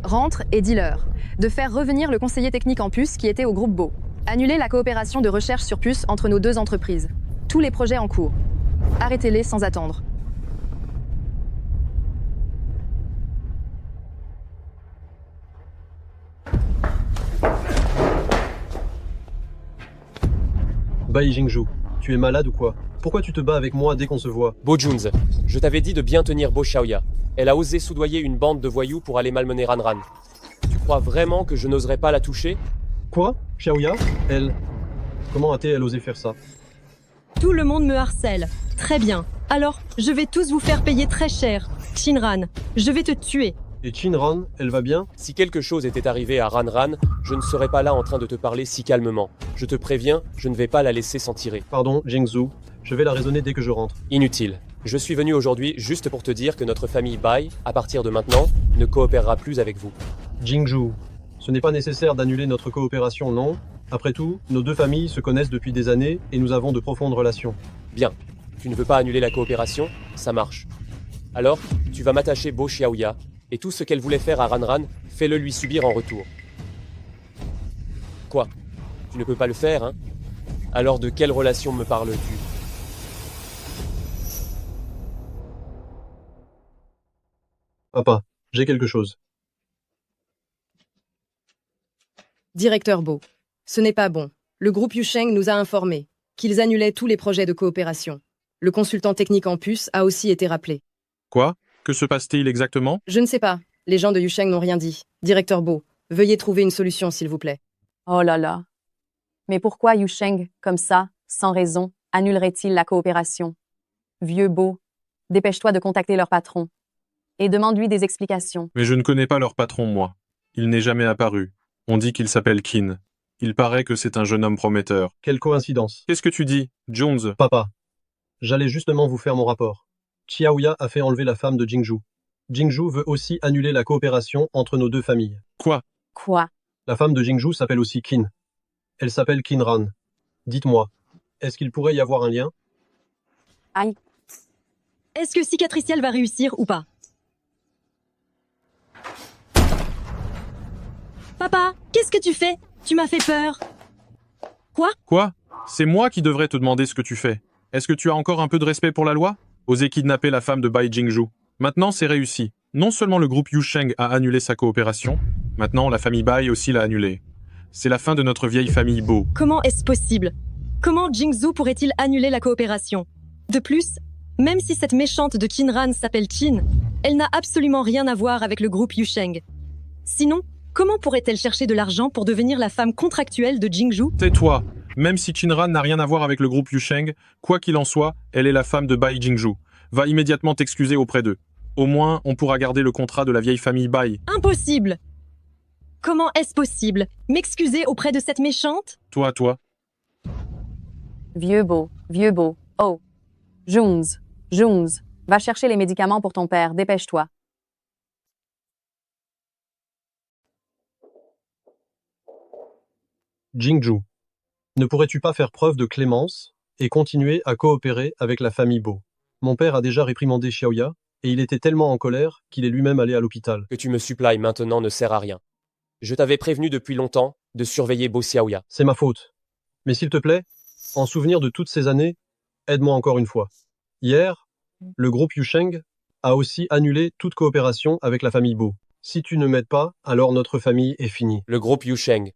Rentre et dis-leur de faire revenir le conseiller technique en puce qui était au groupe Bo. Annuler la coopération de recherche sur puce entre nos deux entreprises. Tous les projets en cours. Arrêtez-les sans attendre. Bai Jingzhu, tu es malade ou quoi? Pourquoi tu te bats avec moi dès qu'on se voit? Bo Junz, je t'avais dit de bien tenir Bo Xiaoya. Elle a osé soudoyer une bande de voyous pour aller malmener Ranran. Tu crois vraiment que je n'oserais pas la toucher? Quoi? Xiaoya? Elle... Comment a-t-elle osé faire ça? Tout le monde me harcèle. Très bien. Alors, je vais tous vous faire payer très cher. Shinran, je vais te tuer. Et Shinran, elle va bien? Si quelque chose était arrivé à Ranran, je ne serais pas là en train de te parler si calmement. Je te préviens, je ne vais pas la laisser s'en tirer. Pardon, Jingzhu. Je vais la raisonner dès que je rentre. Inutile. Je suis venu aujourd'hui juste pour te dire que notre famille Bai, à partir de maintenant, ne coopérera plus avec vous. Jingzhu, ce n'est pas nécessaire d'annuler notre coopération, non? Après tout, nos deux familles se connaissent depuis des années et nous avons de profondes relations. Bien. Tu ne veux pas annuler la coopération? Ça marche. Alors, tu vas m'attacher Bo Xiaoya, et tout ce qu'elle voulait faire à Ranran, fais-le lui subir en retour. Quoi? Tu ne peux pas le faire, hein? Alors de quelle relation me parles-tu? Papa, j'ai quelque chose. Directeur Bo, ce n'est pas bon. Le groupe Yusheng nous a informé qu'ils annulaient tous les projets de coopération. Le consultant technique en puce a aussi été rappelé. Quoi? Que se passe-t-il exactement? Je ne sais pas. Les gens de Yusheng n'ont rien dit. Directeur Bo, veuillez trouver une solution, s'il vous plaît. Oh là là. Mais pourquoi Yusheng, comme ça, sans raison, annulerait-il la coopération? Vieux beau, dépêche-toi de contacter leur patron. Et demande-lui des explications. Mais je ne connais pas leur patron, moi. Il n'est jamais apparu. On dit qu'il s'appelle Qin. Il paraît que c'est un jeune homme prometteur. Quelle coïncidence. Qu'est-ce que tu dis, Jones? Papa, j'allais justement vous faire mon rapport. Xiaoya a fait enlever la femme de Jingzhu. Jingzhu veut aussi annuler la coopération entre nos deux familles. Quoi? Quoi? La femme de Jingzhu s'appelle aussi Qin. Elle s'appelle Qinran. Dites-moi, est-ce qu'il pourrait y avoir un lien? Aïe. Est-ce que Cicatriciel va réussir ou pas? Papa, qu'est-ce que tu fais? Tu m'as fait peur. Quoi? Quoi? C'est moi qui devrais te demander ce que tu fais. Est-ce que tu as encore un peu de respect pour la loi? Oser kidnapper la femme de Bai Jingzhu. Maintenant, c'est réussi. Non seulement le groupe Yusheng a annulé sa coopération, maintenant la famille Bai aussi l'a annulée. C'est la fin de notre vieille famille Bo. Comment est-ce possible? Comment Jingzhu pourrait-il annuler la coopération? De plus, même si cette méchante de Qinran s'appelle Qin, elle n'a absolument rien à voir avec le groupe Yusheng. Sinon, comment pourrait-elle chercher de l'argent pour devenir la femme contractuelle de Jingzhu? Tais-toi. Même si Qinran n'a rien à voir avec le groupe Yusheng, quoi qu'il en soit, elle est la femme de Bai Jingzhu. Va immédiatement t'excuser auprès d'eux. Au moins, on pourra garder le contrat de la vieille famille Bai. Impossible! Comment est-ce possible? M'excuser auprès de cette méchante? Toi. Vieux beau. Oh. Jones, va chercher les médicaments pour ton père, dépêche-toi. Jingzhu, ne pourrais-tu pas faire preuve de clémence et continuer à coopérer avec la famille Bo? Mon père a déjà réprimandé Xiaoya et il était tellement en colère qu'il est lui-même allé à l'hôpital. Que tu me supplies maintenant ne sert à rien. Je t'avais prévenu depuis longtemps de surveiller Bo Xiaoya. C'est ma faute. Mais s'il te plaît, en souvenir de toutes ces années, aide-moi encore une fois. Hier, le groupe Yusheng a aussi annulé toute coopération avec la famille Bo. Si tu ne m'aides pas, alors notre famille est finie. Le groupe Yusheng.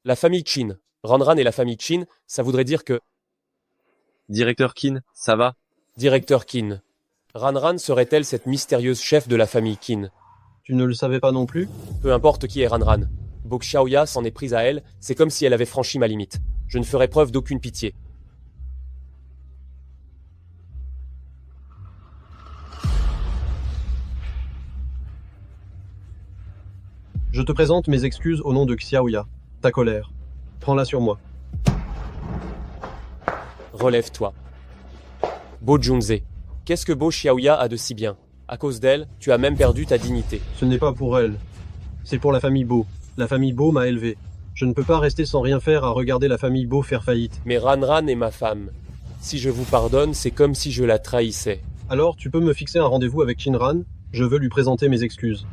La famille Qin. Ranran et la famille Qin, ça voudrait dire que... Directeur Qin, ça va? Directeur Qin. Ranran serait-elle cette mystérieuse chef de la famille Qin? Tu ne le savais pas non plus? Peu importe qui est Ranran. Bo Xiaoya s'en est prise à elle, c'est comme si elle avait franchi ma limite. Je ne ferai preuve d'aucune pitié. Je te présente mes excuses au nom de Xiaoya. Ta colère. Prends-la sur moi. Relève-toi. Bo Junze. Qu'est-ce que Bo Xiaoya a de si bien? À cause d'elle, tu as même perdu ta dignité. Ce n'est pas pour elle. C'est pour la famille Bo. La famille Bo m'a élevé. Je ne peux pas rester sans rien faire à regarder la famille Bo faire faillite. Mais Ranran est ma femme. Si je vous pardonne, c'est comme si je la trahissais. Alors, tu peux me fixer un rendez-vous avec Qinran? Je veux lui présenter mes excuses.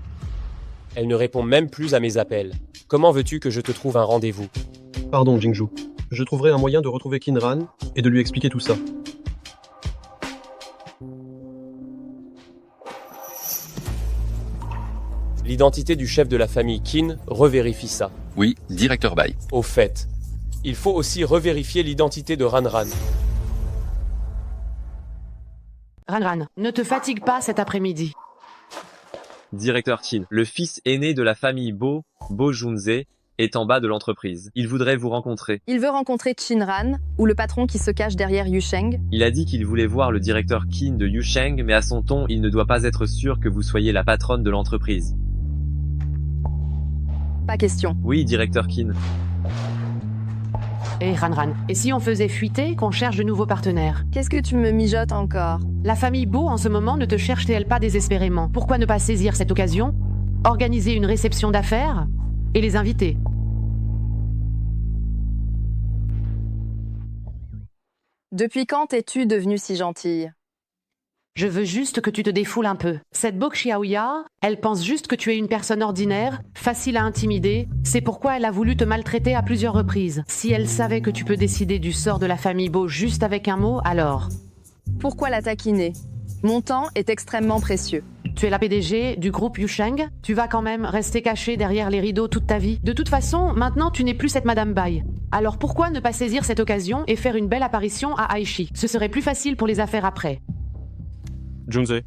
Elle ne répond même plus à mes appels. Comment veux-tu que je te trouve un rendez-vous? Pardon, Jingzhu. Je trouverai un moyen de retrouver Qinran et de lui expliquer tout ça. L'identité du chef de la famille Qin revérifie ça. Oui, directeur Bai. Au fait, il faut aussi revérifier l'identité de Ranran. Ranran, ne te fatigue pas cet après-midi. Directeur Qin, le fils aîné de la famille Bo, Bo Junze, est en bas de l'entreprise. Il voudrait vous rencontrer. Il veut rencontrer Qinran, ou le patron qui se cache derrière Yusheng. Il a dit qu'il voulait voir le directeur Qin de Yusheng, mais à son ton, il ne doit pas être sûr que vous soyez la patronne de l'entreprise. Pas question. Oui, directeur Qin. Ranran, et si on faisait fuiter qu'on cherche de nouveaux partenaires? Qu'est-ce que tu me mijotes encore? La famille Bo en ce moment ne te cherche-t-elle pas désespérément? Pourquoi ne pas saisir cette occasion? Organiser une réception d'affaires? Et les inviter? Depuis quand es-tu devenue si gentille? Je veux juste que tu te défoules un peu. Cette Bo Xiaoya, elle pense juste que tu es une personne ordinaire, facile à intimider. C'est pourquoi elle a voulu te maltraiter à plusieurs reprises. Si elle savait que tu peux décider du sort de la famille Bo juste avec un mot, alors... Pourquoi la taquiner? Mon temps est extrêmement précieux. Tu es la PDG du groupe Yusheng. Tu vas quand même rester cachée derrière les rideaux toute ta vie. De toute façon, maintenant tu n'es plus cette Madame Bai. Alors pourquoi ne pas saisir cette occasion et faire une belle apparition à Aichi? Ce serait plus facile pour les affaires après. Junze,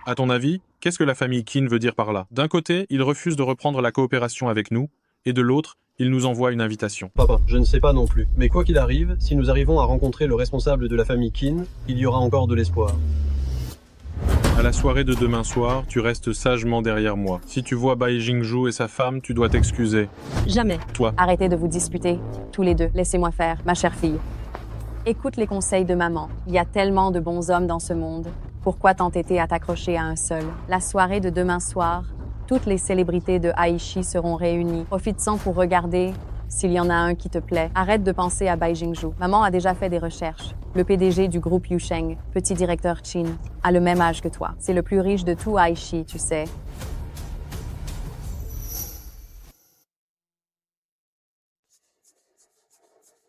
à ton avis, qu'est-ce que la famille Qin veut dire par là? D'un côté, ils refusent de reprendre la coopération avec nous, et de l'autre, Il nous envoie une invitation. Papa, je ne sais pas non plus. Mais quoi qu'il arrive, si nous arrivons à rencontrer le responsable de la famille Qin, il y aura encore de l'espoir. À la soirée de demain soir, tu restes sagement derrière moi. Si tu vois Bai Jingzhu et sa femme, tu dois t'excuser. Jamais. Toi. Arrêtez de vous disputer, tous les deux. Laissez-moi faire, ma chère fille. Écoute les conseils de maman. Il y a tellement de bons hommes dans ce monde. Pourquoi t'entêter à t'accrocher à un seul? La soirée de demain soir, toutes les célébrités de Aichi seront réunies. Profite-en pour regarder s'il y en a un qui te plaît. Arrête de penser à Bai Jingzhu. Maman a déjà fait des recherches. Le PDG du groupe Yusheng, petit directeur Qin, a le même âge que toi. C'est le plus riche de tout Aichi, tu sais.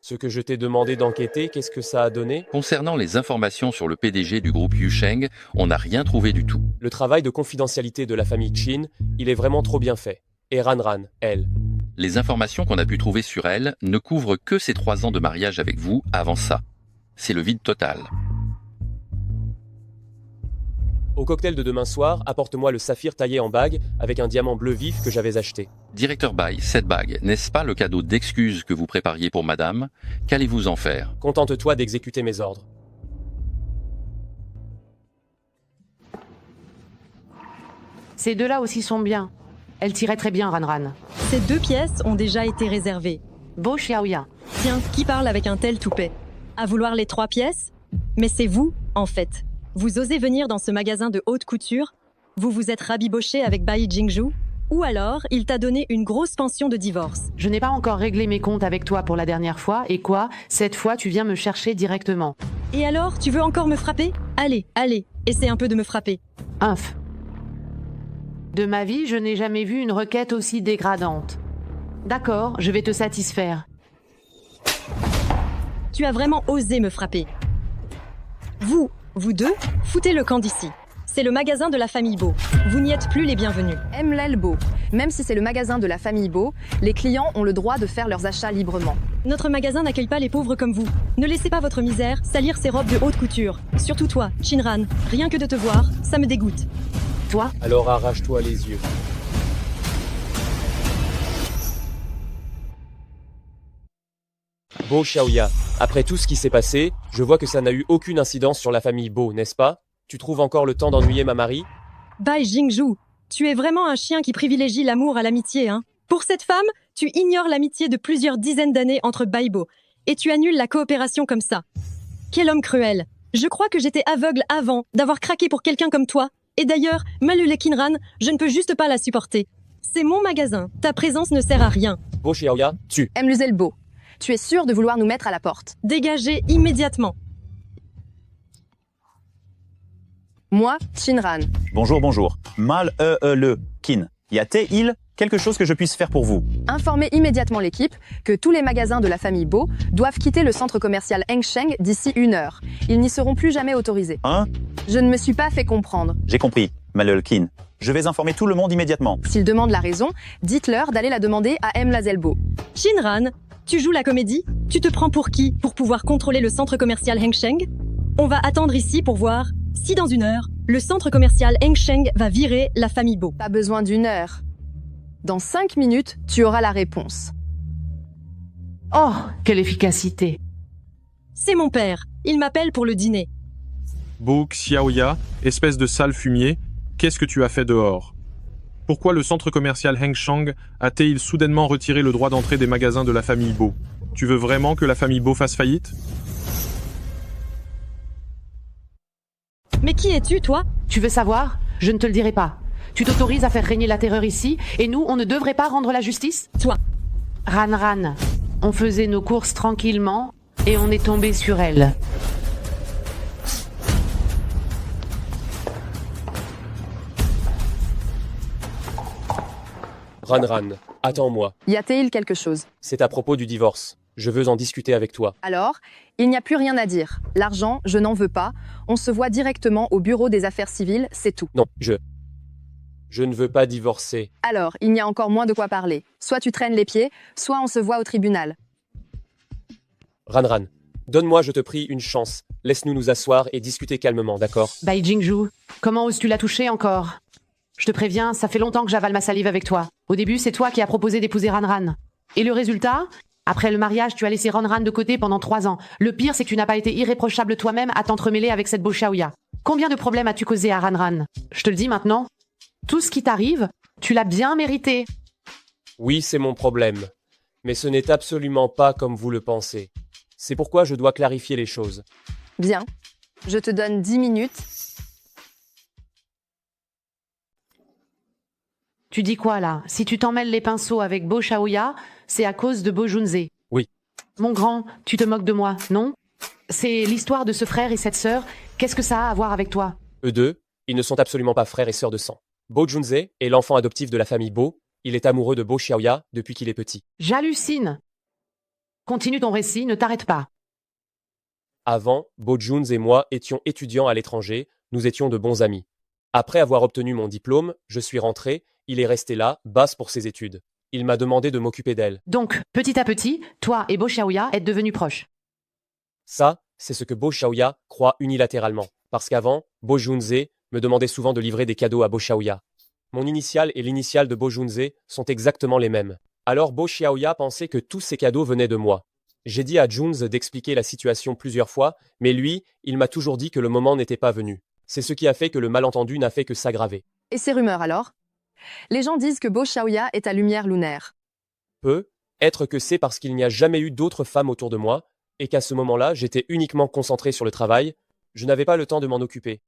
Ce que je t'ai demandé d'enquêter, qu'est-ce que ça a donné? Concernant les informations sur le PDG du groupe Yusheng, on n'a rien trouvé du tout. Le travail de confidentialité de la famille Qin, il est vraiment trop bien fait. Et Ranran, elle. Les informations qu'on a pu trouver sur elle ne couvrent que ses 3 ans de mariage avec vous avant ça. C'est le vide total. Au cocktail de demain soir, apporte-moi le saphir taillé en bague avec un diamant bleu vif que j'avais acheté. Directeur Bai, cette bague, n'est-ce pas le cadeau d'excuses que vous prépariez pour madame? Qu'allez-vous en faire? Contente-toi d'exécuter mes ordres. Ces deux-là aussi sont bien. Elle tirait très bien, Ranran. Ces 2 pièces ont déjà été réservées. Beau Xiaoya. Tiens, qui parle avec un tel toupet? À vouloir les 3 pièces? Mais c'est vous, en fait. Vous osez venir dans ce magasin de haute couture? Vous vous êtes rabiboché avec Bai Jingzhu? Ou alors, il t'a donné une grosse pension de divorce? Je n'ai pas encore réglé mes comptes avec toi pour la dernière fois, et quoi? Cette fois, tu viens me chercher directement. Et alors, tu veux encore me frapper? Allez, allez, essaie un peu de me frapper. Inf. De ma vie, je n'ai jamais vu une requête aussi dégradante. D'accord, je vais te satisfaire. Tu as vraiment osé me frapper. Vous deux, foutez le camp d'ici. C'est le magasin de la famille Beau. Vous n'y êtes plus les bienvenus. Mlel Beau. Même si c'est le magasin de la famille Beau, les clients ont le droit de faire leurs achats librement. Notre magasin n'accueille pas les pauvres comme vous. Ne laissez pas votre misère salir ces robes de haute couture. Surtout toi, Shinran. Rien que de te voir, ça me dégoûte. Toi? Alors arrache-toi les yeux. Beau Xiaoya, après tout ce qui s'est passé, je vois que ça n'a eu aucune incidence sur la famille Beau, n'est-ce pas? Tu trouves encore le temps d'ennuyer ma Marie? Bai Jingzhu, tu es vraiment un chien qui privilégie l'amour à l'amitié, hein? Pour cette femme, tu ignores l'amitié de plusieurs dizaines d'années entre Bai Bo, et tu annules la coopération comme ça. Quel homme cruel! Je crois que j'étais aveugle avant d'avoir craqué pour quelqu'un comme toi. Et d'ailleurs, Malule Kinran, je ne peux juste pas la supporter. C'est mon magasin, ta présence ne sert à rien. Beau Xiaoya, tu. Mluzel Beau, tu es sûr de vouloir nous mettre à la porte? Dégagez immédiatement. Moi, Shinran. Bonjour, bonjour. Mal-le, Qin. Y a-t-il quelque chose que je puisse faire pour vous? Informez immédiatement l'équipe que tous les magasins de la famille Beau doivent quitter le centre commercial Hengsheng d'ici 1 heure. Ils n'y seront plus jamais autorisés. Hein? Je ne me suis pas fait comprendre. J'ai compris, Malul Qin. Je vais informer tout le monde immédiatement. S'ils demandent la raison, dites-leur d'aller la demander à Mlazel Beau. Shinran, tu joues la comédie? Tu te prends pour qui pour pouvoir contrôler le centre commercial Hengsheng? On va attendre ici pour voir si dans 1 heure, le centre commercial Hengsheng va virer la famille Beau. Pas besoin d'1 heure. Dans 5 minutes, tu auras la réponse. Oh, quelle efficacité! C'est mon père. Il m'appelle pour le dîner. Beau Xiaoya, espèce de sale fumier, qu'est-ce que tu as fait dehors? Pourquoi le centre commercial Hengsheng a-t-il soudainement retiré le droit d'entrée des magasins de la famille Beau? Tu veux vraiment que la famille Beau fasse faillite? Mais qui es-tu, toi? Tu veux savoir? Je ne te le dirai pas. Tu t'autorises à faire régner la terreur ici, et nous, on ne devrait pas rendre la justice? Toi. Ranran, on faisait nos courses tranquillement, et on est tombé sur elle. Ranran, attends-moi. Y a-t-il quelque chose? C'est à propos du divorce. Je veux en discuter avec toi. Alors, il n'y a plus rien à dire. L'argent, je n'en veux pas. On se voit directement au bureau des affaires civiles, c'est tout. Non, je ne veux pas divorcer. Alors, il y a encore moins de quoi parler. Soit tu traînes les pieds, soit on se voit au tribunal. Ranran, donne-moi, je te prie, une chance. Laisse-nous nous asseoir et discuter calmement, d'accord? Bai Jingzhu, comment oses-tu la toucher encore? Je te préviens, ça fait longtemps que j'avale ma salive avec toi. Au début, c'est toi qui as proposé d'épouser Ranran. Et le résultat? Après le mariage, tu as laissé Ranran de côté pendant 3 ans. Le pire, c'est que tu n'as pas été irréprochable toi-même à t'entremêler avec cette Bo Xiaoya. Combien de problèmes as-tu causé à Ranran? Je te le dis maintenant. Tout ce qui t'arrive, tu l'as bien mérité. Oui, c'est mon problème. Mais ce n'est absolument pas comme vous le pensez. C'est pourquoi je dois clarifier les choses. Bien. Je te donne 10 minutes. Tu dis quoi là? Si tu t'en mêles les pinceaux avec Bo Xiaoya, c'est à cause de Bo Junze. Oui. Mon grand, tu te moques de moi, non? C'est l'histoire de ce frère et cette sœur. Qu'est-ce que ça a à voir avec toi? Eux deux, ils ne sont absolument pas frères et sœurs de sang. Bo Junze est l'enfant adoptif de la famille Bo. Il est amoureux de Bo Xiaoya depuis qu'il est petit. J'hallucine. Continue ton récit, ne t'arrête pas. Avant, Bo Junze et moi étions étudiants à l'étranger, nous étions de bons amis. Après avoir obtenu mon diplôme, je suis rentré, il est resté là, basse pour ses études. Il m'a demandé de m'occuper d'elle. Donc, petit à petit, toi et Bo Xiaoya êtes devenus proches. Ça, c'est ce que Bo Xiaoya croit unilatéralement. Parce qu'avant, Bo Junze me demandait souvent de livrer des cadeaux à Bo Xiaoya. Mon initiale et l'initiale de Bo Junze sont exactement les mêmes. Alors Bo Xiaoya pensait que tous ces cadeaux venaient de moi. J'ai dit à Junze d'expliquer la situation plusieurs fois, mais lui, il m'a toujours dit que le moment n'était pas venu. C'est ce qui a fait que le malentendu n'a fait que s'aggraver. Et ces rumeurs alors? Les gens disent que Bo Xiaoya est ta lumière lunaire. Peut-être que c'est parce qu'il n'y a jamais eu d'autres femmes autour de moi, et qu'à ce moment-là, j'étais uniquement concentré sur le travail, je n'avais pas le temps de m'en occuper.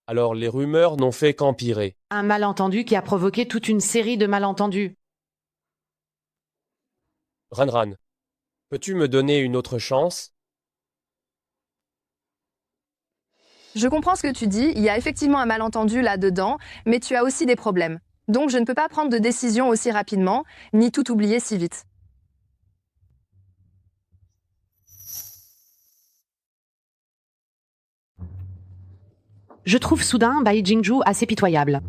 Alors les rumeurs n'ont fait qu'empirer. Un malentendu qui a provoqué toute une série de malentendus. Ranran, peux-tu me donner une autre chance? Je comprends ce que tu dis, il y a effectivement un malentendu là-dedans, mais tu as aussi des problèmes. Donc je ne peux pas prendre de décision aussi rapidement, ni tout oublier si vite. Je trouve soudain Bai Jingju assez pitoyable.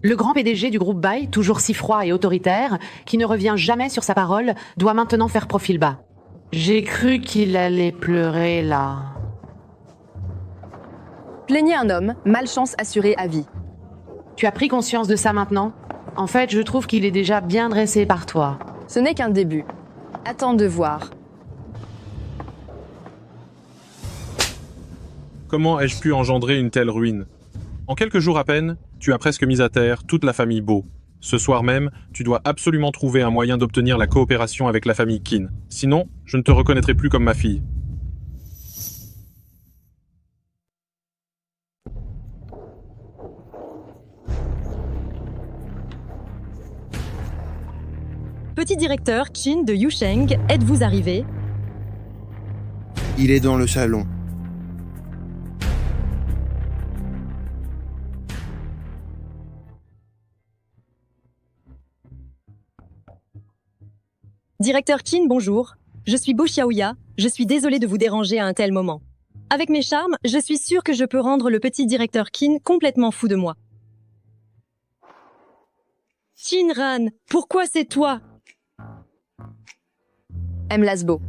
Le grand PDG du groupe Bai, toujours si froid et autoritaire, qui ne revient jamais sur sa parole, doit maintenant faire profil bas. J'ai cru qu'il allait pleurer là. Plaignez un homme, malchance assurée à vie. Tu as pris conscience de ça maintenant? En fait, je trouve qu'il est déjà bien dressé par toi. Ce n'est qu'un début. Attends de voir. Comment ai-je pu engendrer une telle ruine? En quelques jours à peine, tu as presque mis à terre toute la famille Bo. Ce soir même, tu dois absolument trouver un moyen d'obtenir la coopération avec la famille Qin. Sinon, je ne te reconnaîtrai plus comme ma fille. Petit directeur Qin de Yusheng, êtes-vous arrivé? Il est dans le salon. Directeur Qin, bonjour. Je suis Bo Xiaoya, je suis désolée de vous déranger à un tel moment. Avec mes charmes, je suis sûre que je peux rendre le petit directeur Qin complètement fou de moi. Qinran, pourquoi c'est toi? Lasbo,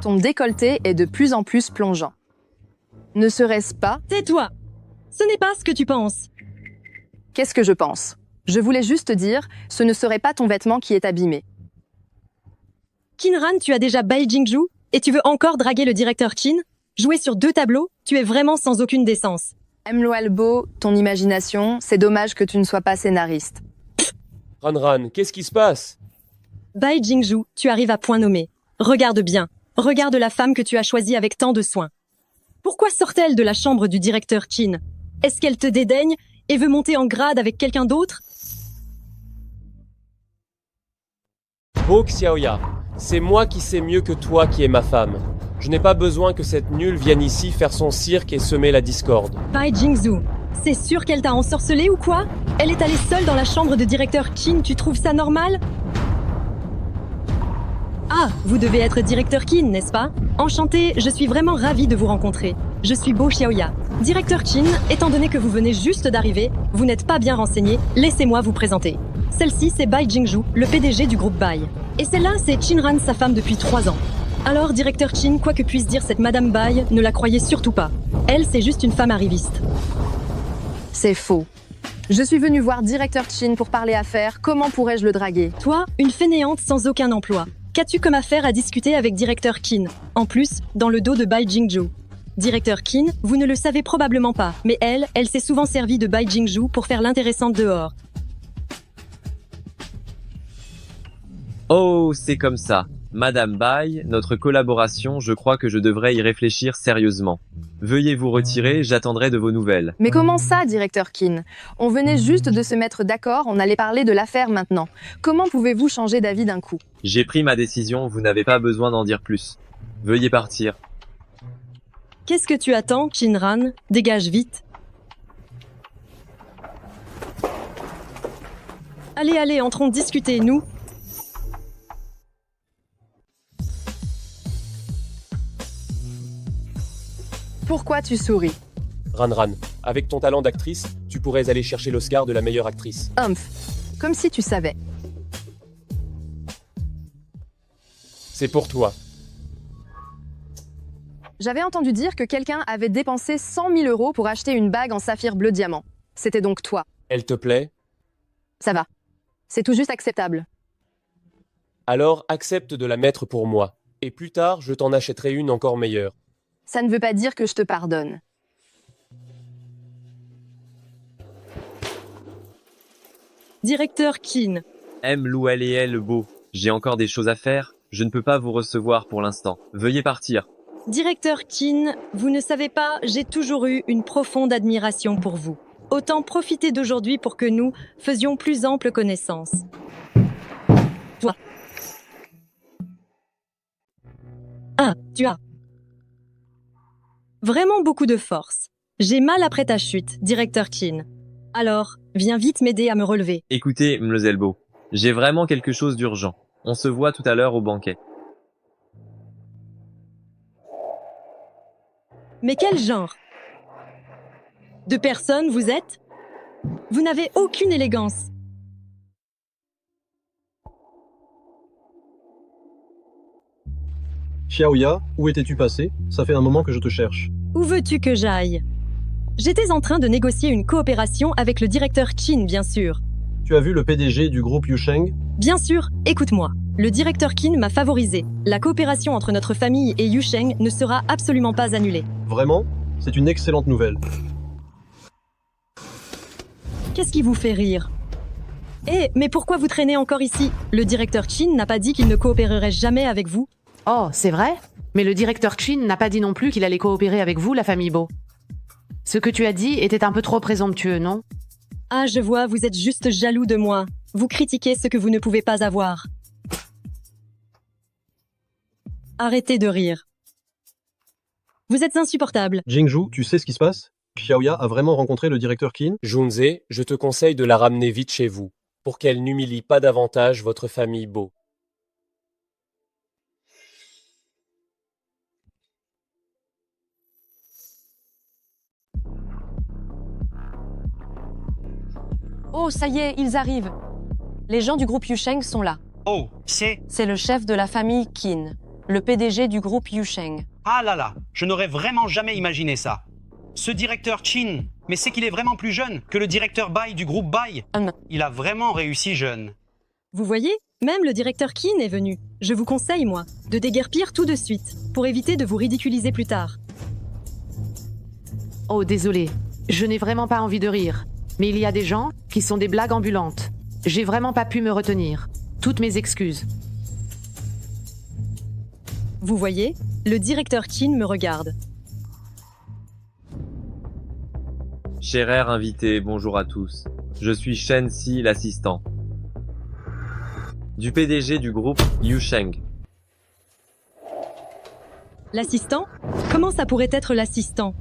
ton décolleté est de plus en plus plongeant. Ne serait-ce pas... Tais-toi! Ce n'est pas ce que tu penses. Qu'est-ce que je pense? Je voulais juste te dire, ce ne serait pas ton vêtement qui est abîmé. Qinran, tu as déjà Bai Jingju et tu veux encore draguer le directeur Qin? Jouer sur 2 tableaux? Tu es vraiment sans aucune décence. Lasbo, ton imagination, c'est dommage que tu ne sois pas scénariste. Ranran, qu'est-ce qui se passe? Bai Jingju, tu arrives à point nommé. Regarde bien. Regarde la femme que tu as choisie avec tant de soin. Pourquoi sort-elle de la chambre du directeur Qin? Est-ce qu'elle te dédaigne et veut monter en grade avec quelqu'un d'autre? Bo Xiaoya, c'est moi qui sais mieux que toi qui es ma femme. Je n'ai pas besoin que cette nulle vienne ici faire son cirque et semer la discorde. Bai Jingzu, c'est sûr qu'elle t'a ensorcelé ou quoi? Elle est allée seule dans la chambre de directeur Qin, tu trouves ça normal? Ah, vous devez être directeur Qin, n'est-ce pas? Enchanté, je suis vraiment ravie de vous rencontrer. Je suis Bo Xiaoya. Directeur Qin, étant donné que vous venez juste d'arriver, vous n'êtes pas bien renseigné, laissez-moi vous présenter. Celle-ci, c'est Bai Jingju, le PDG du groupe Bai. Et celle-là, c'est Qinran, sa femme depuis 3 ans. Alors, directeur Qin, quoi que puisse dire cette Madame Bai, ne la croyez surtout pas. Elle, c'est juste une femme arriviste. C'est faux. Je suis venue voir directeur Qin pour parler affaires, comment pourrais-je le draguer? Toi, une fainéante sans aucun emploi. Qu'as-tu comme affaire à discuter avec Directeur Qin? En plus, dans le dos de Bai Jingzhu. Directeur Qin, vous ne le savez probablement pas, mais elle s'est souvent servie de Bai Jingzhu pour faire l'intéressante dehors. Oh, c'est comme ça. Madame Bai, notre collaboration, je crois que je devrais y réfléchir sérieusement. Veuillez vous retirer, j'attendrai de vos nouvelles. Mais comment ça, directeur Qin? On venait juste de se mettre d'accord, on allait parler de l'affaire maintenant. Comment pouvez-vous changer d'avis d'un coup? J'ai pris ma décision, vous n'avez pas besoin d'en dire plus. Veuillez partir. Qu'est-ce que tu attends, Qinran? Dégage vite. Allez, entrons discuter, nous. Pourquoi tu souris? Ranran, avec ton talent d'actrice, tu pourrais aller chercher l'Oscar de la meilleure actrice. Humph, comme si tu savais. C'est pour toi. J'avais entendu dire que quelqu'un avait dépensé 100 000 € pour acheter une bague en saphir bleu diamant. C'était donc toi. Elle te plaît? Ça va. C'est tout juste acceptable. Alors accepte de la mettre pour moi. Et plus tard, je t'en achèterai une encore meilleure. Ça ne veut pas dire que je te pardonne. Directeur Qin. Louel Beau, j'ai encore des choses à faire, je ne peux pas vous recevoir pour l'instant. Veuillez partir. Directeur Qin, vous ne savez pas, j'ai toujours eu une profonde admiration pour vous. Autant profiter d'aujourd'hui pour que nous faisions plus ample connaissance. Toi. Ah, tu as vraiment beaucoup de force. J'ai mal après ta chute, directeur Qin. Alors, viens vite m'aider à me relever. Écoutez, Mlle Beau, j'ai vraiment quelque chose d'urgent. On se voit tout à l'heure au banquet. Mais quel genre de personne vous êtes? Vous n'avez aucune élégance. Xiaoya, où étais-tu passé? Ça fait un moment que je te cherche. Où veux-tu que j'aille? J'étais en train de négocier une coopération avec le directeur Qin, bien sûr. Tu as vu le PDG du groupe Yusheng? Bien sûr, écoute-moi. Le directeur Qin m'a favorisé. La coopération entre notre famille et Yusheng ne sera absolument pas annulée. Vraiment? C'est une excellente nouvelle. Qu'est-ce qui vous fait rire? Mais pourquoi vous traînez encore ici? Le directeur Qin n'a pas dit qu'il ne coopérerait jamais avec vous? Oh, c'est vrai? Mais le directeur Qin n'a pas dit non plus qu'il allait coopérer avec vous, la famille Beau. Ce que tu as dit était un peu trop présomptueux, non? Ah, je vois, vous êtes juste jaloux de moi. Vous critiquez ce que vous ne pouvez pas avoir. Arrêtez de rire. Vous êtes insupportable. Jingzhu, tu sais ce qui se passe? Xiaoya a vraiment rencontré le directeur Qin? Junze, je te conseille de la ramener vite chez vous, pour qu'elle n'humilie pas davantage votre famille Beau. Oh, ça y est, ils arrivent. Les gens du groupe Yusheng sont là. Oh, C'est le chef de la famille Qin, le PDG du groupe Yusheng. Ah là là, je n'aurais vraiment jamais imaginé ça. Ce directeur Qin, mais c'est qu'il est vraiment plus jeune que le directeur Bai du groupe Bai. Il a vraiment réussi jeune. Vous voyez, même le directeur Qin est venu. Je vous conseille, moi, de déguerpir tout de suite, pour éviter de vous ridiculiser plus tard. Oh, désolé. Je n'ai vraiment pas envie de rire. Mais il y a des gens qui sont des blagues ambulantes. J'ai vraiment pas pu me retenir. Toutes mes excuses. Vous voyez, le directeur Qin me regarde. Cher invité, bonjour à tous. Je suis Shen Si, l'assistant du PDG du groupe Yusheng. L'assistant? Comment ça pourrait être l'assistant?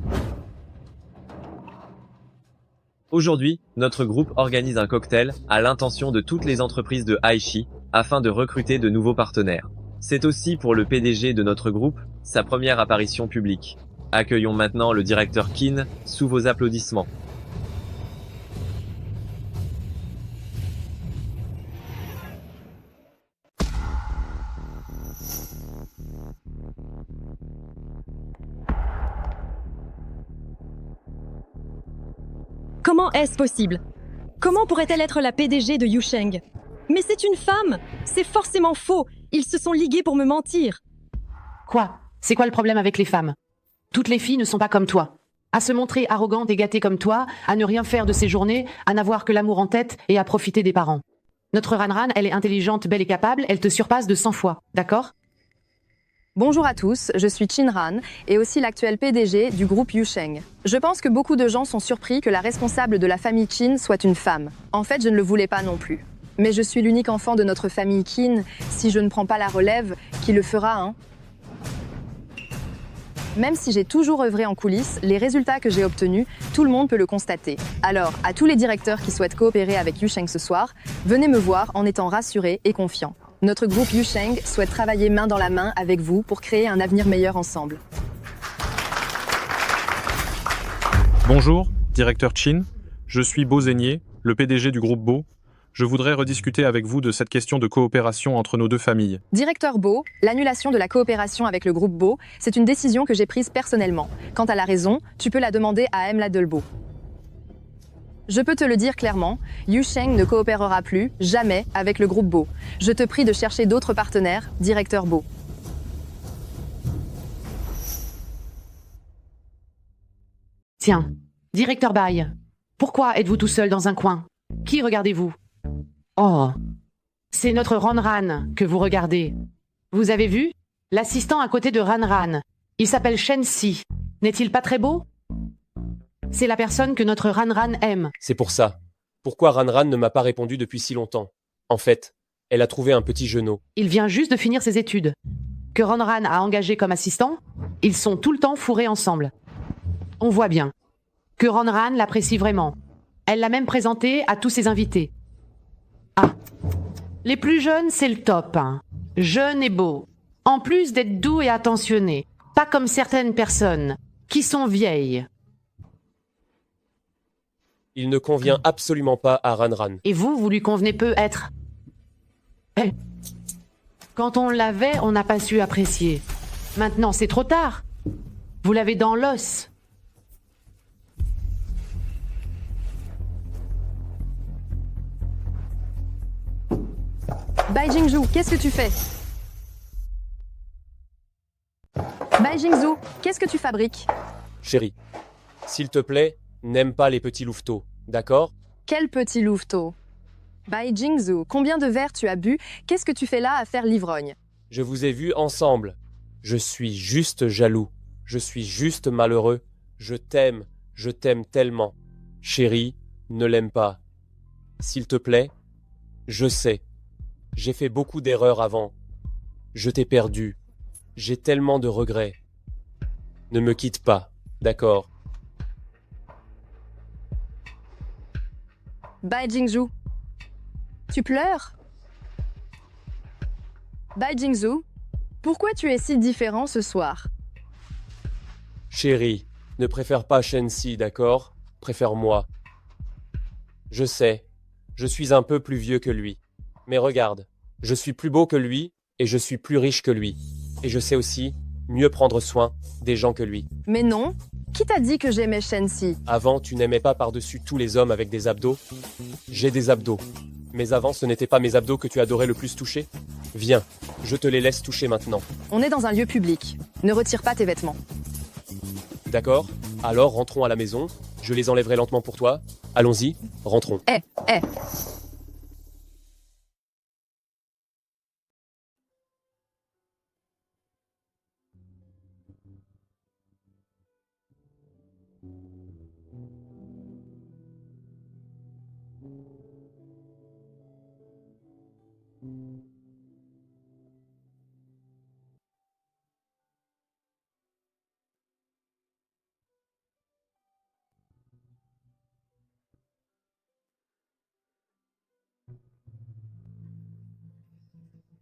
Aujourd'hui, notre groupe organise un cocktail à l'intention de toutes les entreprises de Aichi afin de recruter de nouveaux partenaires. C'est aussi pour le PDG de notre groupe sa première apparition publique. Accueillons maintenant le directeur Qin sous vos applaudissements. Comment est-ce possible? Comment pourrait-elle être la PDG de Yusheng? Mais c'est une femme! C'est forcément faux! Ils se sont ligués pour me mentir. Quoi? C'est quoi le problème avec les femmes? Toutes les filles ne sont pas comme toi. À se montrer arrogantes et gâtées comme toi, à ne rien faire de ses journées, à n'avoir que l'amour en tête et à profiter des parents. Notre Ranran, elle est intelligente, belle et capable, elle te surpasse de 100 fois, d'accord? Bonjour à tous, je suis Chin-Ran et aussi l'actuel PDG du groupe Yusheng. Je pense que beaucoup de gens sont surpris que la responsable de la famille Qin soit une femme. En fait, je ne le voulais pas non plus. Mais je suis l'unique enfant de notre famille Qin. Si je ne prends pas la relève, qui le fera, hein? Même si j'ai toujours œuvré en coulisses, les résultats que j'ai obtenus, tout le monde peut le constater. Alors, à tous les directeurs qui souhaitent coopérer avec Yusheng ce soir, venez me voir en étant rassurés et confiants. Notre groupe Yusheng souhaite travailler main dans la main avec vous pour créer un avenir meilleur ensemble. Bonjour, directeur Chin. Je suis Bo Zenier, le PDG du groupe Bo. Je voudrais rediscuter avec vous de cette question de coopération entre nos deux familles. Directeur Bo, l'annulation de la coopération avec le groupe Bo, c'est une décision que j'ai prise personnellement. Quant à la raison, tu peux la demander à Emla Delbo. Je peux te le dire clairement, Yusheng ne coopérera plus, jamais, avec le groupe Bo. Je te prie de chercher d'autres partenaires, directeur Bo. Tiens, directeur Bai, pourquoi êtes-vous tout seul dans un coin? Qui regardez-vous? Oh, c'est notre Ranran que vous regardez. Vous avez vu? L'assistant à côté de Ranran. Il s'appelle Shen Si. N'est-il pas très beau? C'est la personne que notre Ranran aime. C'est pour ça. Pourquoi Ranran ne m'a pas répondu depuis si longtemps? En fait, elle a trouvé un petit genou. Il vient juste de finir ses études. Que Ranran a engagé comme assistant, ils sont tout le temps fourrés ensemble. On voit bien que Ranran l'apprécie vraiment. Elle l'a même présenté à tous ses invités. Ah, les plus jeunes, c'est le top. Hein. Jeune et beau. En plus d'être doux et attentionné. Pas comme certaines personnes qui sont vieilles. Il ne convient absolument pas à Ranran. Et vous lui convenez peu être. Eh. Quand on l'avait, on n'a pas su apprécier. Maintenant, c'est trop tard. Vous l'avez dans l'os. Bai Jingzhu, qu'est-ce que tu fais? Bai Jingzhu, qu'est-ce que tu fabriques? Chérie, s'il te plaît, n'aime pas les petits louveteaux, d'accord? Quel petit louveteau? Bai Jingzhu, combien de verres tu as bu? Qu'est-ce que tu fais là à faire l'ivrogne? Je vous ai vus ensemble. Je suis juste jaloux. Je suis juste malheureux. Je t'aime tellement. Chérie, ne l'aime pas. S'il te plaît, je sais. J'ai fait beaucoup d'erreurs avant. Je t'ai perdu. J'ai tellement de regrets. Ne me quitte pas, d'accord? Bai Jingzhu, tu pleures? Bai Jingzhu, pourquoi tu es si différent ce soir? Chérie, ne préfère pas Shen-Si, d'accord? Préfère-moi. Je sais, je suis un peu plus vieux que lui. Mais regarde, je suis plus beau que lui et je suis plus riche que lui. Et je sais aussi mieux prendre soin des gens que lui. Mais non, qui t'a dit que j'aimais Shen-Si? Avant, tu n'aimais pas par-dessus tous les hommes avec des abdos? J'ai des abdos. Mais avant, ce n'étaient pas mes abdos que tu adorais le plus toucher? Viens, je te les laisse toucher maintenant. On est dans un lieu public. Ne retire pas tes vêtements. D'accord? Alors, rentrons à la maison. Je les enlèverai lentement pour toi. Allons-y, rentrons. Eh.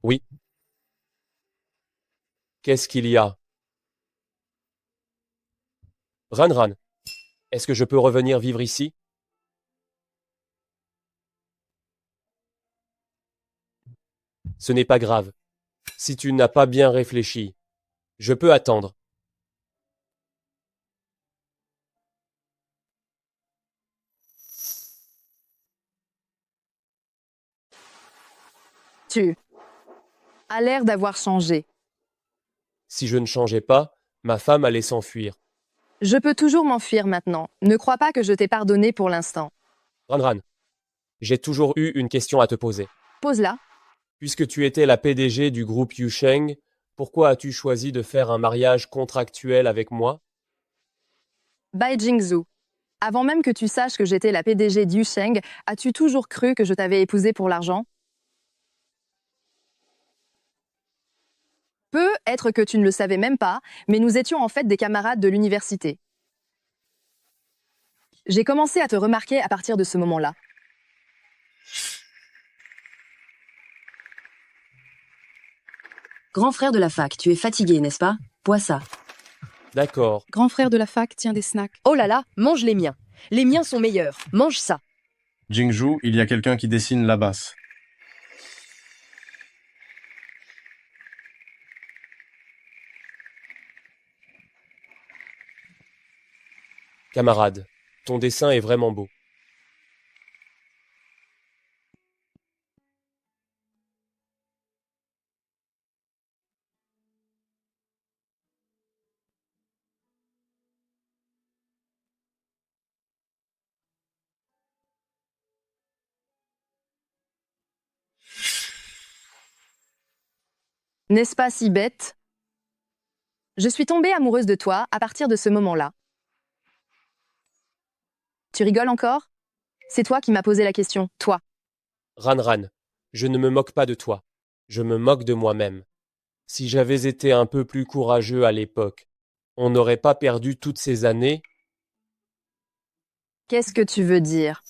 Oui. Qu'est-ce qu'il y a? Ranran, est-ce que je peux revenir vivre ici? Ce n'est pas grave. Si tu n'as pas bien réfléchi, je peux attendre. A l'air d'avoir changé. Si je ne changeais pas, ma femme allait s'enfuir. Je peux toujours m'enfuir maintenant. Ne crois pas que je t'ai pardonné pour l'instant. Ranran, j'ai toujours eu une question à te poser. Pose-la. Puisque tu étais la PDG du groupe Yusheng, pourquoi as-tu choisi de faire un mariage contractuel avec moi? Bai Jingzhu. Avant même que tu saches que j'étais la PDG d'Yusheng, as-tu toujours cru que je t'avais épousée pour l'argent? Peut être que tu ne le savais même pas, mais nous étions en fait des camarades de l'université. J'ai commencé à te remarquer à partir de ce moment-là. Grand frère de la fac, tu es fatigué, n'est-ce pas? Bois ça. D'accord. Grand frère de la fac tient des snacks. Oh là là, mange les miens. Les miens sont meilleurs. Mange ça. Jingzhu, il y a quelqu'un qui dessine la basse. Camarade, ton dessin est vraiment beau. N'est-ce pas si bête? Je suis tombée amoureuse de toi à partir de ce moment-là. Tu rigoles encore? C'est toi qui m'as posé la question, toi. Ranran, je ne me moque pas de toi. Je me moque de moi-même. Si j'avais été un peu plus courageux à l'époque, on n'aurait pas perdu toutes ces années. Qu'est-ce que tu veux dire?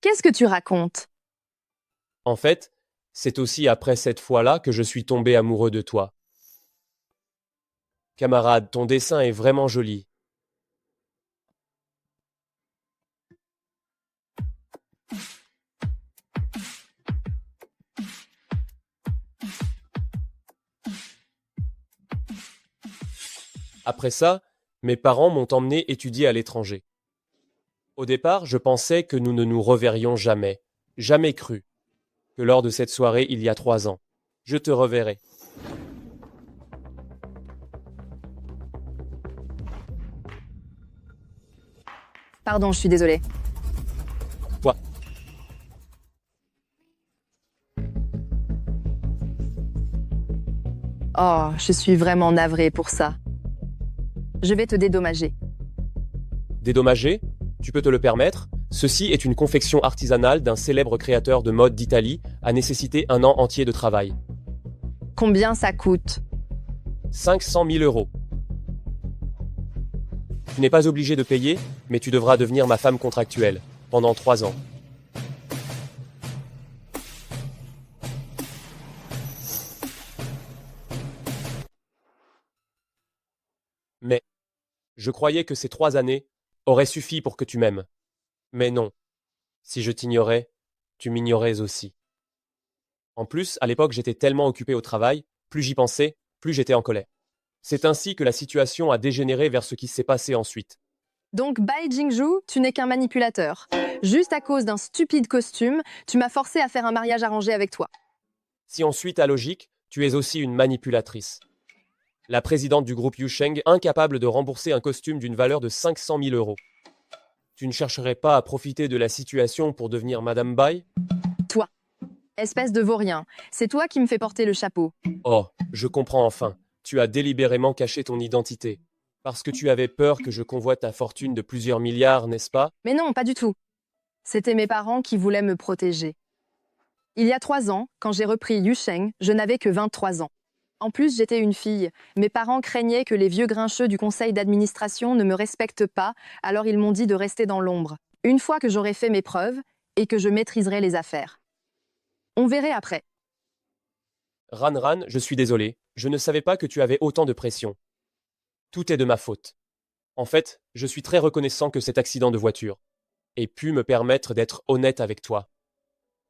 Qu'est-ce que tu racontes? En fait, c'est aussi après cette fois-là que je suis tombé amoureux de toi. Camarade, ton dessin est vraiment joli. Après ça, mes parents m'ont emmené étudier à l'étranger. Au départ, je pensais que nous ne nous reverrions jamais. Jamais cru que lors de cette soirée il y a 3 ans, je te reverrai. Pardon, je suis désolée. Quoi? Oh, je suis vraiment navrée pour ça. Je vais te dédommager. Dédommagé? Tu peux te le permettre? Ceci est une confection artisanale d'un célèbre créateur de mode d'Italie, a nécessité 1 an entier de travail. Combien ça coûte? 500 000 euros. Tu n'es pas obligé de payer, mais tu devras devenir ma femme contractuelle, pendant 3 ans. Mais, je croyais que ces 3 années auraient suffi pour que tu m'aimes. Mais non. Si je t'ignorais, tu m'ignorais aussi. En plus, à l'époque, j'étais tellement occupé au travail, plus j'y pensais, plus j'étais en colère. C'est ainsi que la situation a dégénéré vers ce qui s'est passé ensuite. Donc, Bai Jingzhu, tu n'es qu'un manipulateur. Juste à cause d'un stupide costume, tu m'as forcé à faire un mariage arrangé avec toi. Si on suit ta logique, tu es aussi une manipulatrice. La présidente du groupe Yusheng, incapable de rembourser un costume d'une valeur de 500 000 euros. Tu ne chercherais pas à profiter de la situation pour devenir Madame Bai? Toi, espèce de vaurien, c'est toi qui me fais porter le chapeau. Oh, je comprends enfin. Tu as délibérément caché ton identité. Parce que tu avais peur que je convoite ta fortune de plusieurs milliards, n'est-ce pas? Mais non, pas du tout. C'était mes parents qui voulaient me protéger. Il y a 3 ans, quand j'ai repris Yusheng, je n'avais que 23 ans. En plus, j'étais une fille. Mes parents craignaient que les vieux grincheux du conseil d'administration ne me respectent pas, alors ils m'ont dit de rester dans l'ombre. Une fois que j'aurai fait mes preuves et que je maîtriserai les affaires. On verrait après. Ranran, je suis désolé. Je ne savais pas que tu avais autant de pression. Tout est de ma faute. En fait, je suis très reconnaissant que cet accident de voiture ait pu me permettre d'être honnête avec toi.